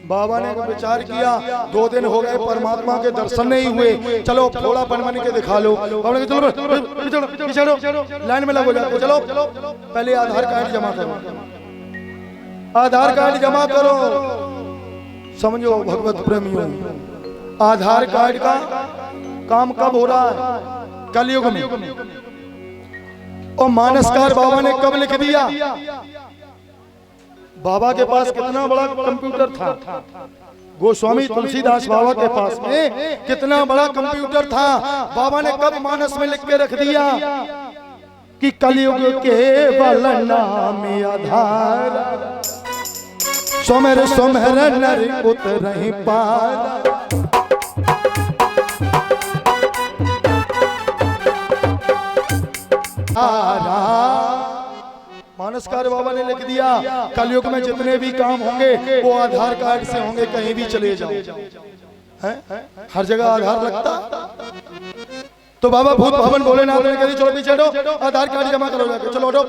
बाबा ने विचार किया, 2 दिन हो गए परमात्मा के दर्शन नहीं हुए, चलो थोड़ा बन के दिखा लो। बाबा ने कहा चलो लाइन में लगो जाके, चलो पहले आधार कार्ड जमा करो, आधार कार्ड जमा करो। समझो भगवत प्रेमियों, आधार कार्ड का काम कब हो रहा है? कलयुग में। और मानसकार बाबा ने कब लिख दिया? बाबा के पास कितना बड़ा कंप्यूटर था, गोस्वामी तुलसीदास बाबा के पास में कितना बड़ा कंप्यूटर था। बाबा ने कब मानस में लिख के रख दिया कि कलयुग केवल नाम आधार, सोमेर सोमेर नर उतरहि पार। मानसकार बाबा ने लिख दिया, कलयुग में जितने भी काम होंगे वो आधार कार्ड से होंगे। कहीं भी चले जाओ, हर जगह आधार लगता। तो बाबा भूत भवन भोलेनाथ ने कहा चलो पीछे हटो, आधार कार्ड जमा करो जाके, चलो हटो।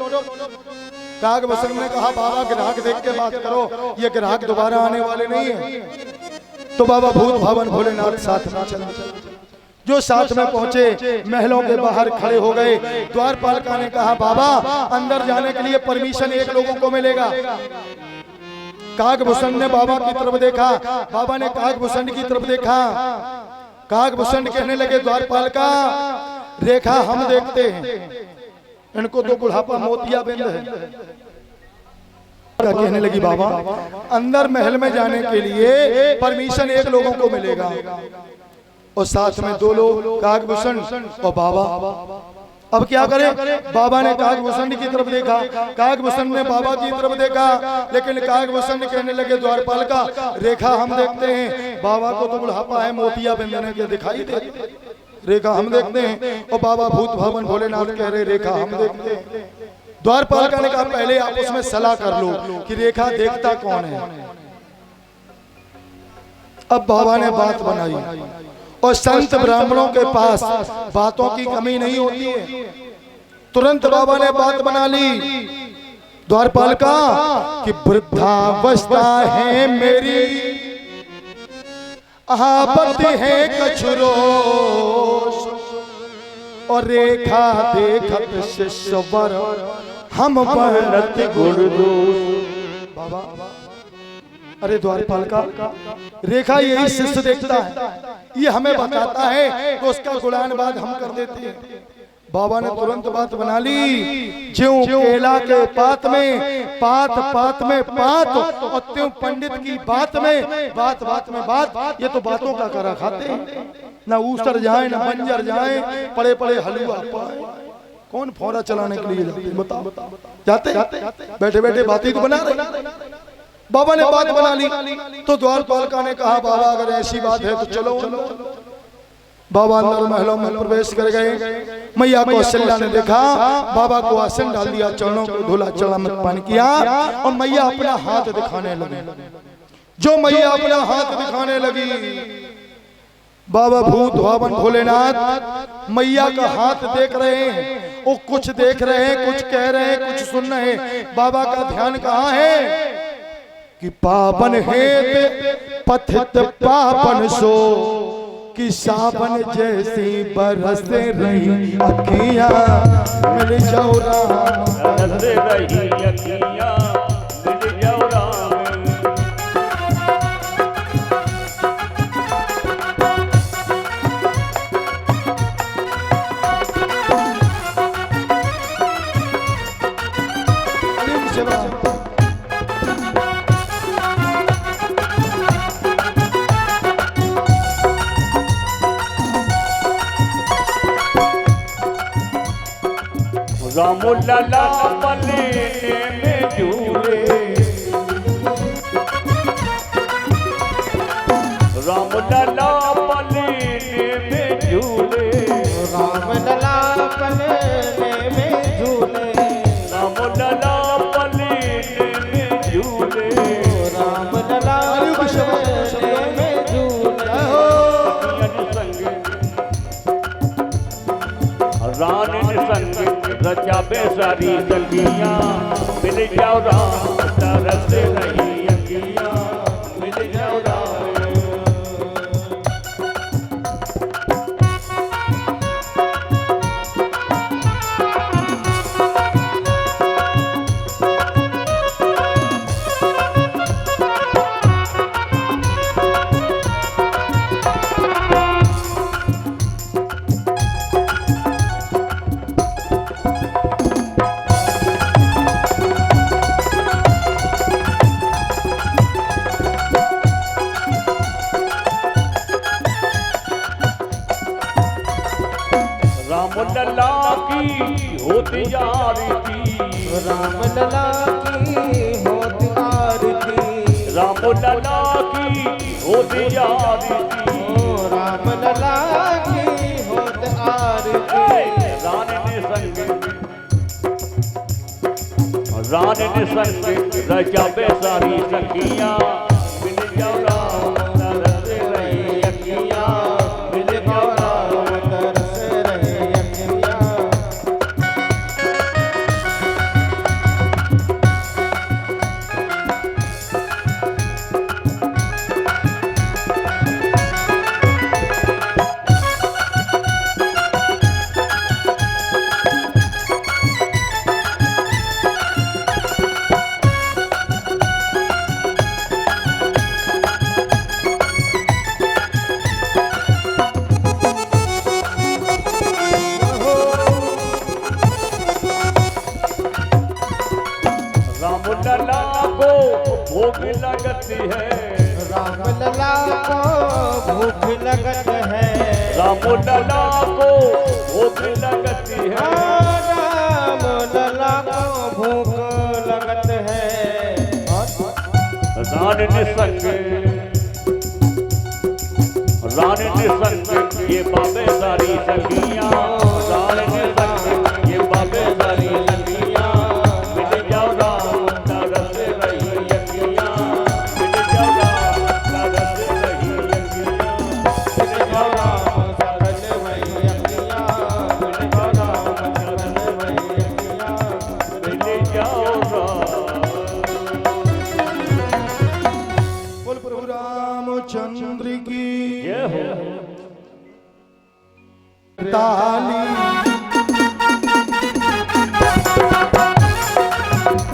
काग भूषण ने कहा बाबा ग्राहक देख के बात करो, ये ग्राहक दोबारा आने वाले नहीं है। तो बाबा भूत भवन भोलेनाथ साथ में चले। जो साथ में पहुंचे, महलों के बाहर खड़े हो गए। द्वारपालिका ने कहा बाबा अंदर जाने के लिए परमिशन 1 लोगों को मिलेगा। कागभूषण ने बाबा की तरफ देखा, बाबा ने कागभूषण की तरफ देखा। कागभूषण कहने लगे द्वारपालिका रेखा हम देखते हैं, इनको तो बुढ़ापा मोतियाबिंद है। कहने लगी बाबा अंदर महल में जाने के लिए परमिशन 1 लोगों को मिलेगा। और साथ में 2 लोग, कागभूषण और बाबा। अब क्या करें? बाबा ने कागभूषण की तरफ देखा, कागभूषण ने बाबा की तरफ देखा, लेकिन कागभूषण कहने लगे द्वारपालिका रेखा हम देखते हैं, बाबा को तो बुढ़ापा है, मोतिया बिंदने के दिखाई दे, रेखा हम देखते हैं। और बाबा भूत भवन भोलेनाथ कह रहे रेखा हम देखते हैं। द्वारपालिका ने कहा पहले आप उसमें सलाह कर लो कि रेखा देखता कौन है। अब बाबा ने बात बनाई, और संत ब्राह्मणों के पास बातों की कमी नहीं होती है। तुरंत बाबा ने बात बना ली द्वारपालिका कि वृद्धावस्था है मेरी, आपत्ति है कछुरोष, और रेखा देखत शिष्यवर हम बनत गुरुदोष। बाबा अरे द्वारपालिका रेखा यही शिष्य देखता है, ये हमें बताता है तो उसका गुणानुवाद हम कर देते हैं। बाबा ने तुरंत बात बना ली, ज्यों केला के पात में पात और त्यों पंडित की बात में बात। ये तो बातों का करा खाते हैं, ना ऊसर जाए ना बंजर जाए, पड़े पड़े हलवा पाए। कौन फोड़ा चलाने के लिए जाते? बताओ जाते बैठे बैठे बातें तो बना रहे। बाबा ने बात बना ली तो द्वारपालिका ने कहा बाबा अगर ऐसी बात है तो चलो। बाबा अंदर महलों में प्रवेश कर गए। मैया कौशल्या ने देखा, बाबा को आसन डाल दिया, चरणों को धुला, चरण किया, और मैया अपना हाथ दिखाने लगी। जो मैया अपना हाथ दिखाने लगी, बाबा भूत भवन भोलेनाथ मैया का हाथ देख रहे हैं, वो कुछ देख रहे हैं, कुछ कह रहे हैं, कुछ सुन रहे हैं। बाबा का ध्यान कहाँ है कि पावन हेत पथित पावन सो, कि सावन जैसी बरस रही अखियां मिल जाओ राम, बरस रही अखियां मिल जाओ राम। राम लला पलने में झूले, राम लला पलने में झूले, राम लला पलने में झूले, राम लला पलने में झूले, राम लला पलने जाबे सारी सखियां मिल जाओ राम तरस रही अखियां मिल जाओ राम। राम लला की होती यारी थी, राम लला की होती आरती, राम लला की होती यारी थी, राम लला की होती आरती। रान ने संग रजाबे सारी सखियां मिल जाओ राम तरस रही अखियां मिल जाओ राम। तरस रहे अखियां। राम लला को भूख लगती है, राम लला को भूख लगत है, राम लला को भूख लगती है, राम लला को भूख लगत है। रान निसंग ये बाबे सारी सखियां, रान निसंग ये बाबे सारी सखियां मिल जाओ राम तरस रही अखियां मिल जाओ राम तरस रही अखियां मिल जाओ राम सकल वही अखियां, मिल जाओ राम सकल वही अखियां। मिल जाओ राम। बोल प्रभु रामचंद्र की जय हो। ताली।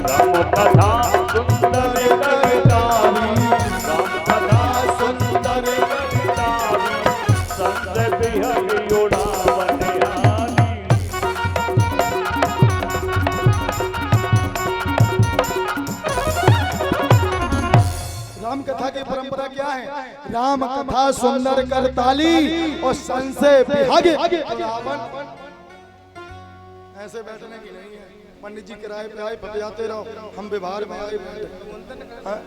राम कथा सुंदर कविताली, राम कथा सुंदर कविताली, संत बिहरि उड़ावन आली। राम कथा की परंपरा क्या है? राम कथा सुंदर कर ताली और संशय विभागे रावण। ऐसे बैठने की नहीं है। पंडित जी किराए पे आए बजाते रहो, हम व्यवहार में आए हाँ?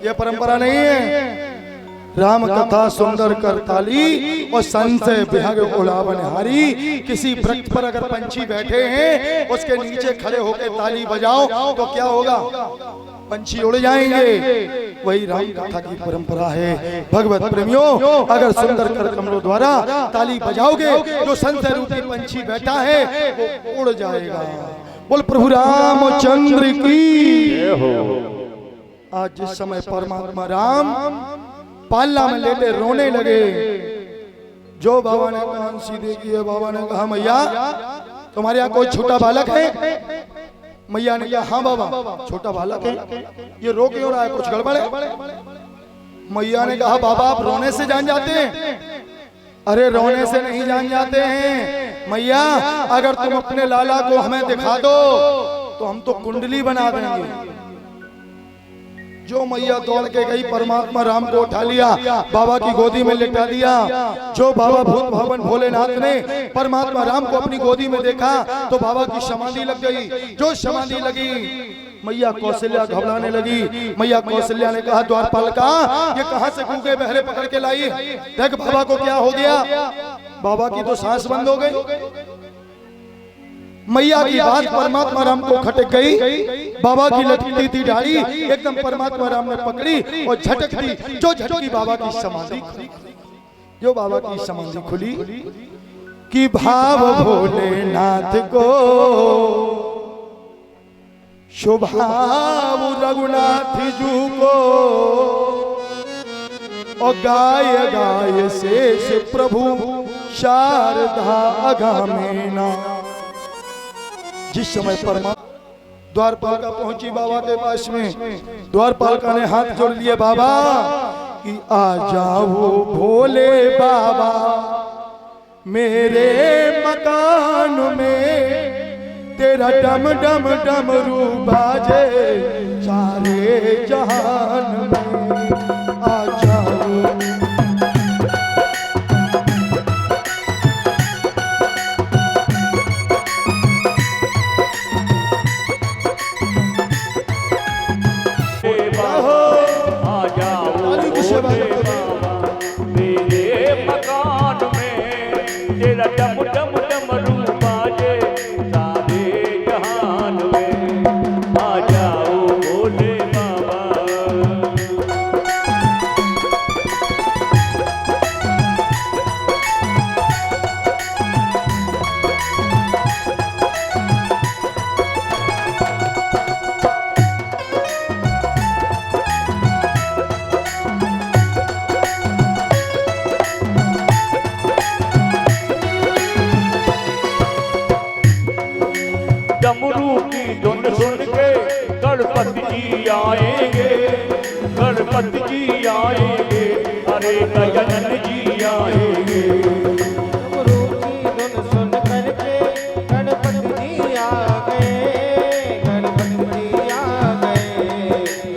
ये परंपरा नहीं है। राम कथा सुंदर कर ताली और संशय विभाग उड़ावन हारी। किसी वृक्ष पर अगर पंछी बैठे हैं उसके नीचे खड़े होकर ताली बजाओ तो क्या होगा? पंछी उड़ जाएंगे। वही राम कथा की परंपरा है। भगवत प्रेमियों, अगर सुंदर कर कमलों द्वारा ताली बजाओगे जो संशय रूपी पंछी बैठा है वो उड़ जाएगा। बोल प्रभु रामचंद्र की। आज जिस समय परमात्मा राम पालना में लेटे रोने लगे, जो बाबा ने कहा सीधे किए, बाबा ने कहा मैया तुम्हारे यहाँ कोई छोटा बालक है? मैया ने कहा हाँ बाबा छोटा बालक है। ये रो क्यों रहा है, कुछ गड़बड़ है? मैया ने कहा बाबा आप रोने से जान जाते हैं? अरे रोने से नहीं जान जाते हैं मैया, अगर तुम अपने लाला को हमें दिखा दो तो हम तो कुंडली बना देंगे। जो मैया दौड़ के गई, परमात्मा राम को उठा लिया, बाबा की गोदी में लेटा दिया। जो बाबा भूत भवन भोलेनाथ ने परमात्मा राम को अपनी गोदी में देखा तो बाबा की समाधि लग गई। जो समाधि लगी, मैया कौशल्या घबराने लगी। मैया कौशल्या ने कहा द्वारपाल का ये कहां से गूंगे बहरे पकड़ के लाई? देख बाबा को क्या हो गया। बाबा की तो सांस बंद हो गई। मैया की बात परमात्मा राम को खटक गई। बाबा की लटकती थी दाढ़ी एकदम परमात्मा राम ने पकड़ी और झटक दी। जो झटकी बाबा की समाधि, जो बाबा की समाधि खुली कि भाव भोलेनाथ को शुभाव रघुनाथ जू को और गाय गाय शेष प्रभु शारदा अगामेना। जिस समय परमा द्वारपालिका पहुंची बाबा के पास में, द्वारपालिका ने हाथ जोड़ लिए बाबा कि आ जाओ भोले बाबा मेरे मकान में, तेरा डम डम डमरू बाजे सारे जहान में। आ जाओ मेरे मकान में, तेरा डम डम डमरू बाजे सारे जहान में। आ जाओ भोले बाबा। डमरू की धुन सुन के गणपति जी आएंगे, गणपति जी आएंगे, अरे गजानन जी आएंगे। डमरू की धुन सुन करके गणपति जी आ गए, गणपति जी आ गए,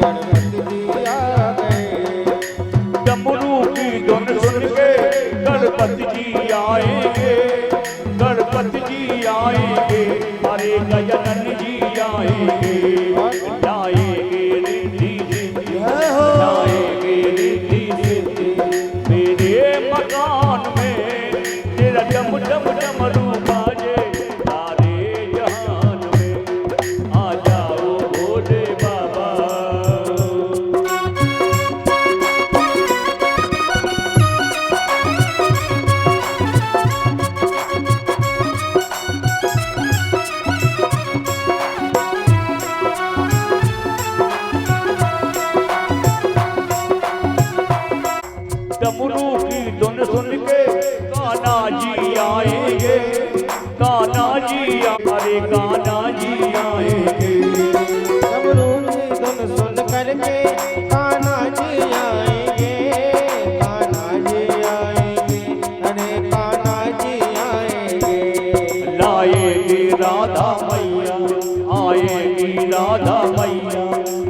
गणपति जी आ गए। डमरू की धुन सुन के गणपति जी आएंगे, गणपति जी आएंगे, अरे गजानन जी आएंगे। लाएंगे रिद्धि सिद्धि, लाएंगे रिद्धि सिद्धि मेरे मकान में, तेरा डम डम डमरू बाजे सारे जहान में। आ जाओ भोले बाबा। डमरू की धुन सुन के कान्हा जी आएंगे, कान्हा जी अरे कान्हा जी आएंगे। डमरू की धुन सुन करके कान्हा जी आएंगे, कान्हा जी आएंगे, अरे कान्हा जी आएंगे। लाएंगे राधा मैया, आएंगी राधा मैया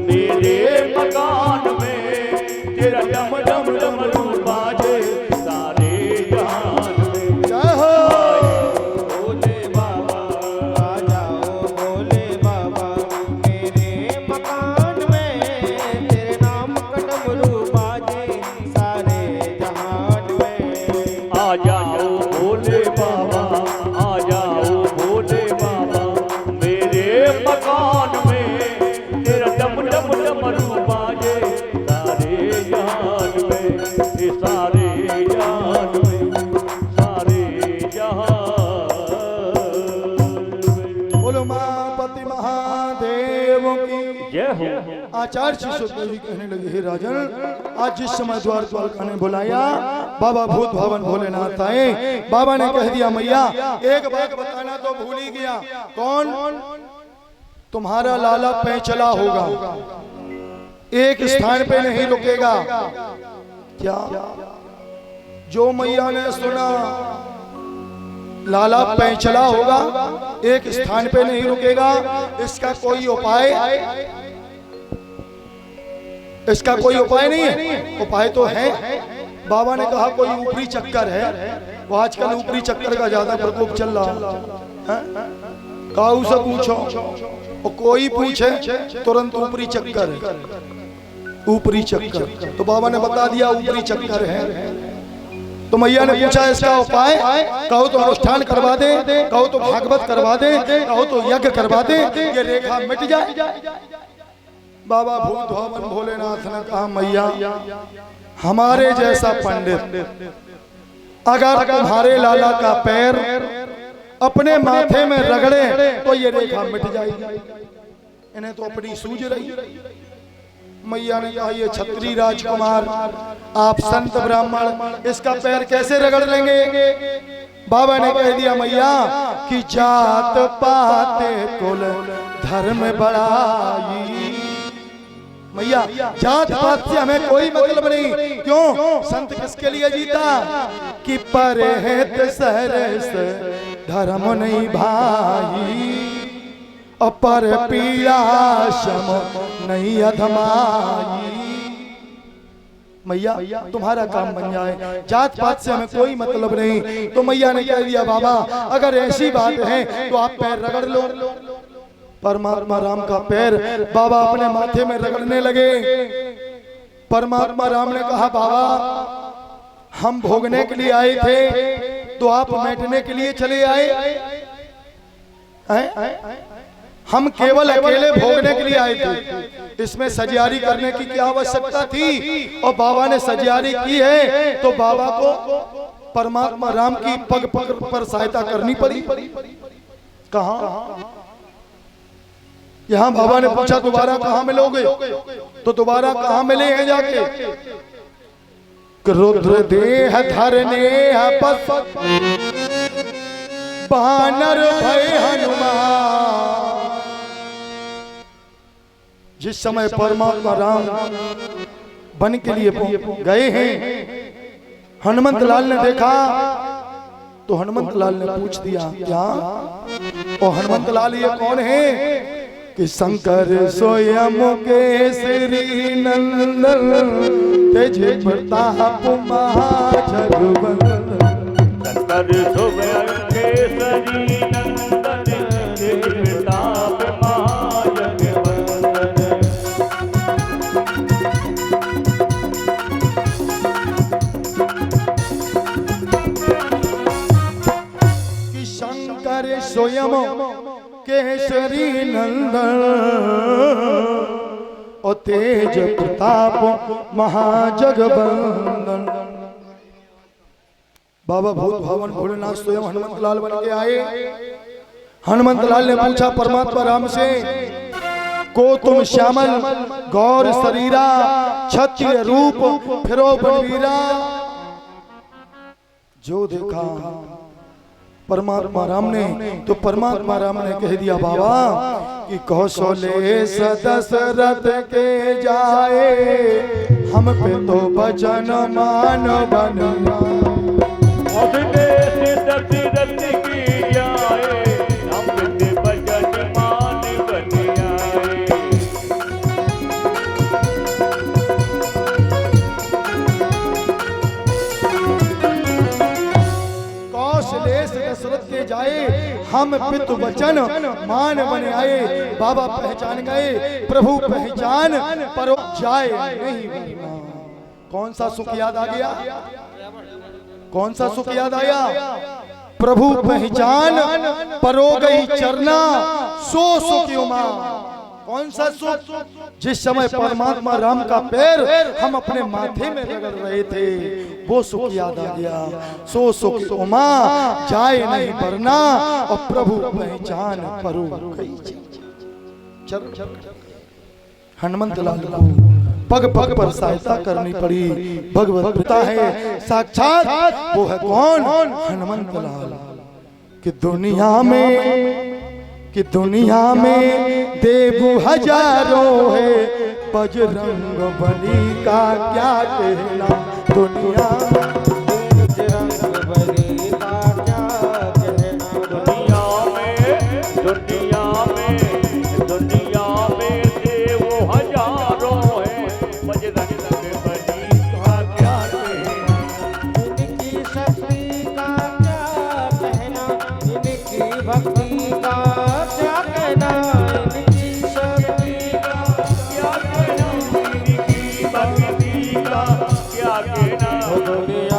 मेरे मकान में, तेरा डम डम डमरू बाजे सारे जहान में। जय हो भोले बाबा आ जाओ भोले बाबा मेरे मकान में, तेरे नाम का डमरू बाजे सारे जहान में। आ जाओ भोले बाबा, आ जाओ भोले बाबा मेरे मकान में, तेरा डम डम डमरू बाजे सारे जहान में, सारे जहान में, सारे जहान में। बोलो मापति महादेव की जय हो। आचार्य शिशुदेव जी कहने लगे हे राजन, आज जिस समय द्वारपालिका ने बुलाया बाबा भूत भवन भोलेनाथ आए। बाबा ने कह दिया मैया एक बात बताना तो भूल ही गया। कौन? तुम्हारा लाला पैंचला होगा, एक स्थान पे नहीं रुकेगा। क्या? जो मैया ने सुना लाला पैंचला होगा, एक स्थान पे नहीं रुकेगा, इसका कोई उपाय? इसका कोई उपाय नहीं है? उपाय तो है। बाबा ने कहा कोई ऊपरी चक्कर है, वो आजकल ऊपरी चक्कर का ज्यादा प्रकोप चल रहा है। काऊ से पूछो, और कोई पूछे तुरंत ऊपरी चक्कर है, ऊपरी चक्कर। तो बाबा ने बता दिया ऊपरी चक्कर है। तो मैया ने पूछा इसका उपाय? कहो तो अनुष्ठान करवा दे, कहो तो भागवत करवा दे, कहो तो यज्ञ करवा दे, ये रेखा मिट जाए। बाबा भूत भवन भोलेनाथ ने कहा मैया हमारे जैसा पंडित अगर तुम्हारे लाला का पैर अपने माथे में रगड़े तो ये रेखा मिट जाएगी। इन्हें तो अपनी सूझ रही। मैया ने कहा ये छत्री राजकुमार, आप संत ब्राह्मण, इसका पैर कैसे रगड़ लेंगे? बाबा ने कह दिया मैया कि जात पात कुल धर्म बढ़ाई। मैया जात पात से हमें कोई मतलब नहीं। क्यों? संत किसके लिए जीता? कि परहेत सहरस धर्म नहीं भाई, अपर पीड़ा शम नहीं अधमाई। मैया तुम्हारा काम बन जाए, जात पात से हमें कोई मतलब नहीं। तो मैया ने कह दिया बाबा अगर ऐसी बात है तो आप पैर रगड़ लो। परमात्मा राम का पैर बाबा अपने माथे में रगड़ने लगे। परमात्मा राम ने कहा बाबा हम भोगने के लिए आए थे तो आप बैठने के लिए चले आए हैं? हम केवल अकेले भोगने के लिए आए थे, इसमें सजियारी करने की क्या आवश्यकता थी? और बाबा ने सजियारी की है तो बाबा को परमात्मा राम की पग पग पर सहायता करनी पड़ी। कहां? यहां बाबा ने पूछा दोबारा कहां मिलोगे? तो दोबारा कहां मिले हैं जाके? रुद्र देह धरने बस बानर भय हनुमान। जिस समय परमात्मा राम बन के लिए गए हैं, हनुमंत लाल ने देखा तो हनुमंत लाल ने पूछ दिया क्या? और हनुमंत लाल ये कौन है? कि शंकर स्वयं केसरी नंदन तेज प्रताप महाजगवंदन। शंकर स्वयं केसरी नंदन तेज प्रताप महाजगवंदन। कि शंकर स्वयं केसरी नंदन और तेज प्रताप महाजगवंदन। बाबा भूत भावन भोलेनाथ स्वयं हनुमंत लाल बन के आए। हनुमंत लाल ने पूछा परमात्मा राम से को तुम श्यामल गौर शरीरा क्षत्रिय रूप फिरो बलवीरा। जो देखा परमात्मा राम ने तो परमात्मा राम ने कह दिया बाबा कि कौशले दशरथ के जाए हम पे तो बचन मान बन। दशरथ की जाए हम पे बचन मान बन आए। कौशलेश दशरथ के जाए हम पितु वचन मान बने आए। बाबा पहचान गए, प्रभु पहचान पर जाए नहीं बनना। कौन सा सुख याद आ गया? कौन सा सुख याद आया? प्रभु पहचान परो गई चरना सो सुख उमा। कौन सा सुख? जिस समय परमात्मा राम का पैर हम अपने माथे में रगड़ रहे थे वो सुख याद आ गया। सो सुख उमा जाए नहीं बरना और प्रभु पहचान परो गई। हनुमंत लाल को पग पग पर सहायता करनी पड़ी। भगवत पिता है साक्षात, वो है कौन? हनुमंत लाल। कि दुनिया में देव हजारों है, बजरंग बली का क्या कहना। दुनिया बजरंग बली का क्या कहना। दुनिया में देव हजारों है, बजरंग बली का क्या कहना। इनकी शक्ति का क्या कहना, इनकी भक्ति का क्या कहना। इनकी शक्ति का क्या कहना, इनकी भक्ति का क्या कहना। दुनिया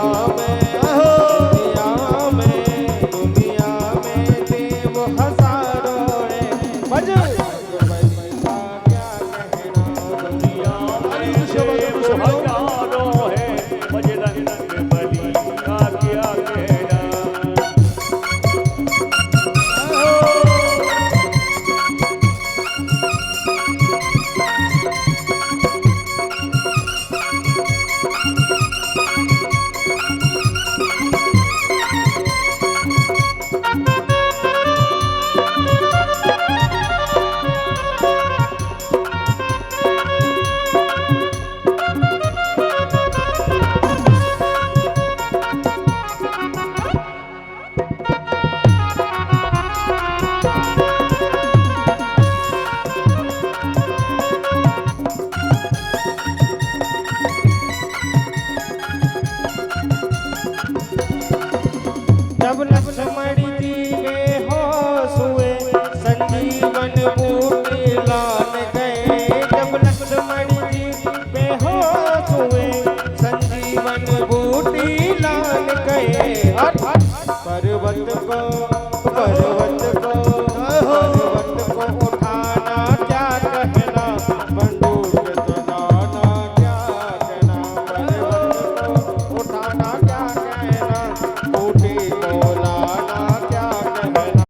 पर्वत को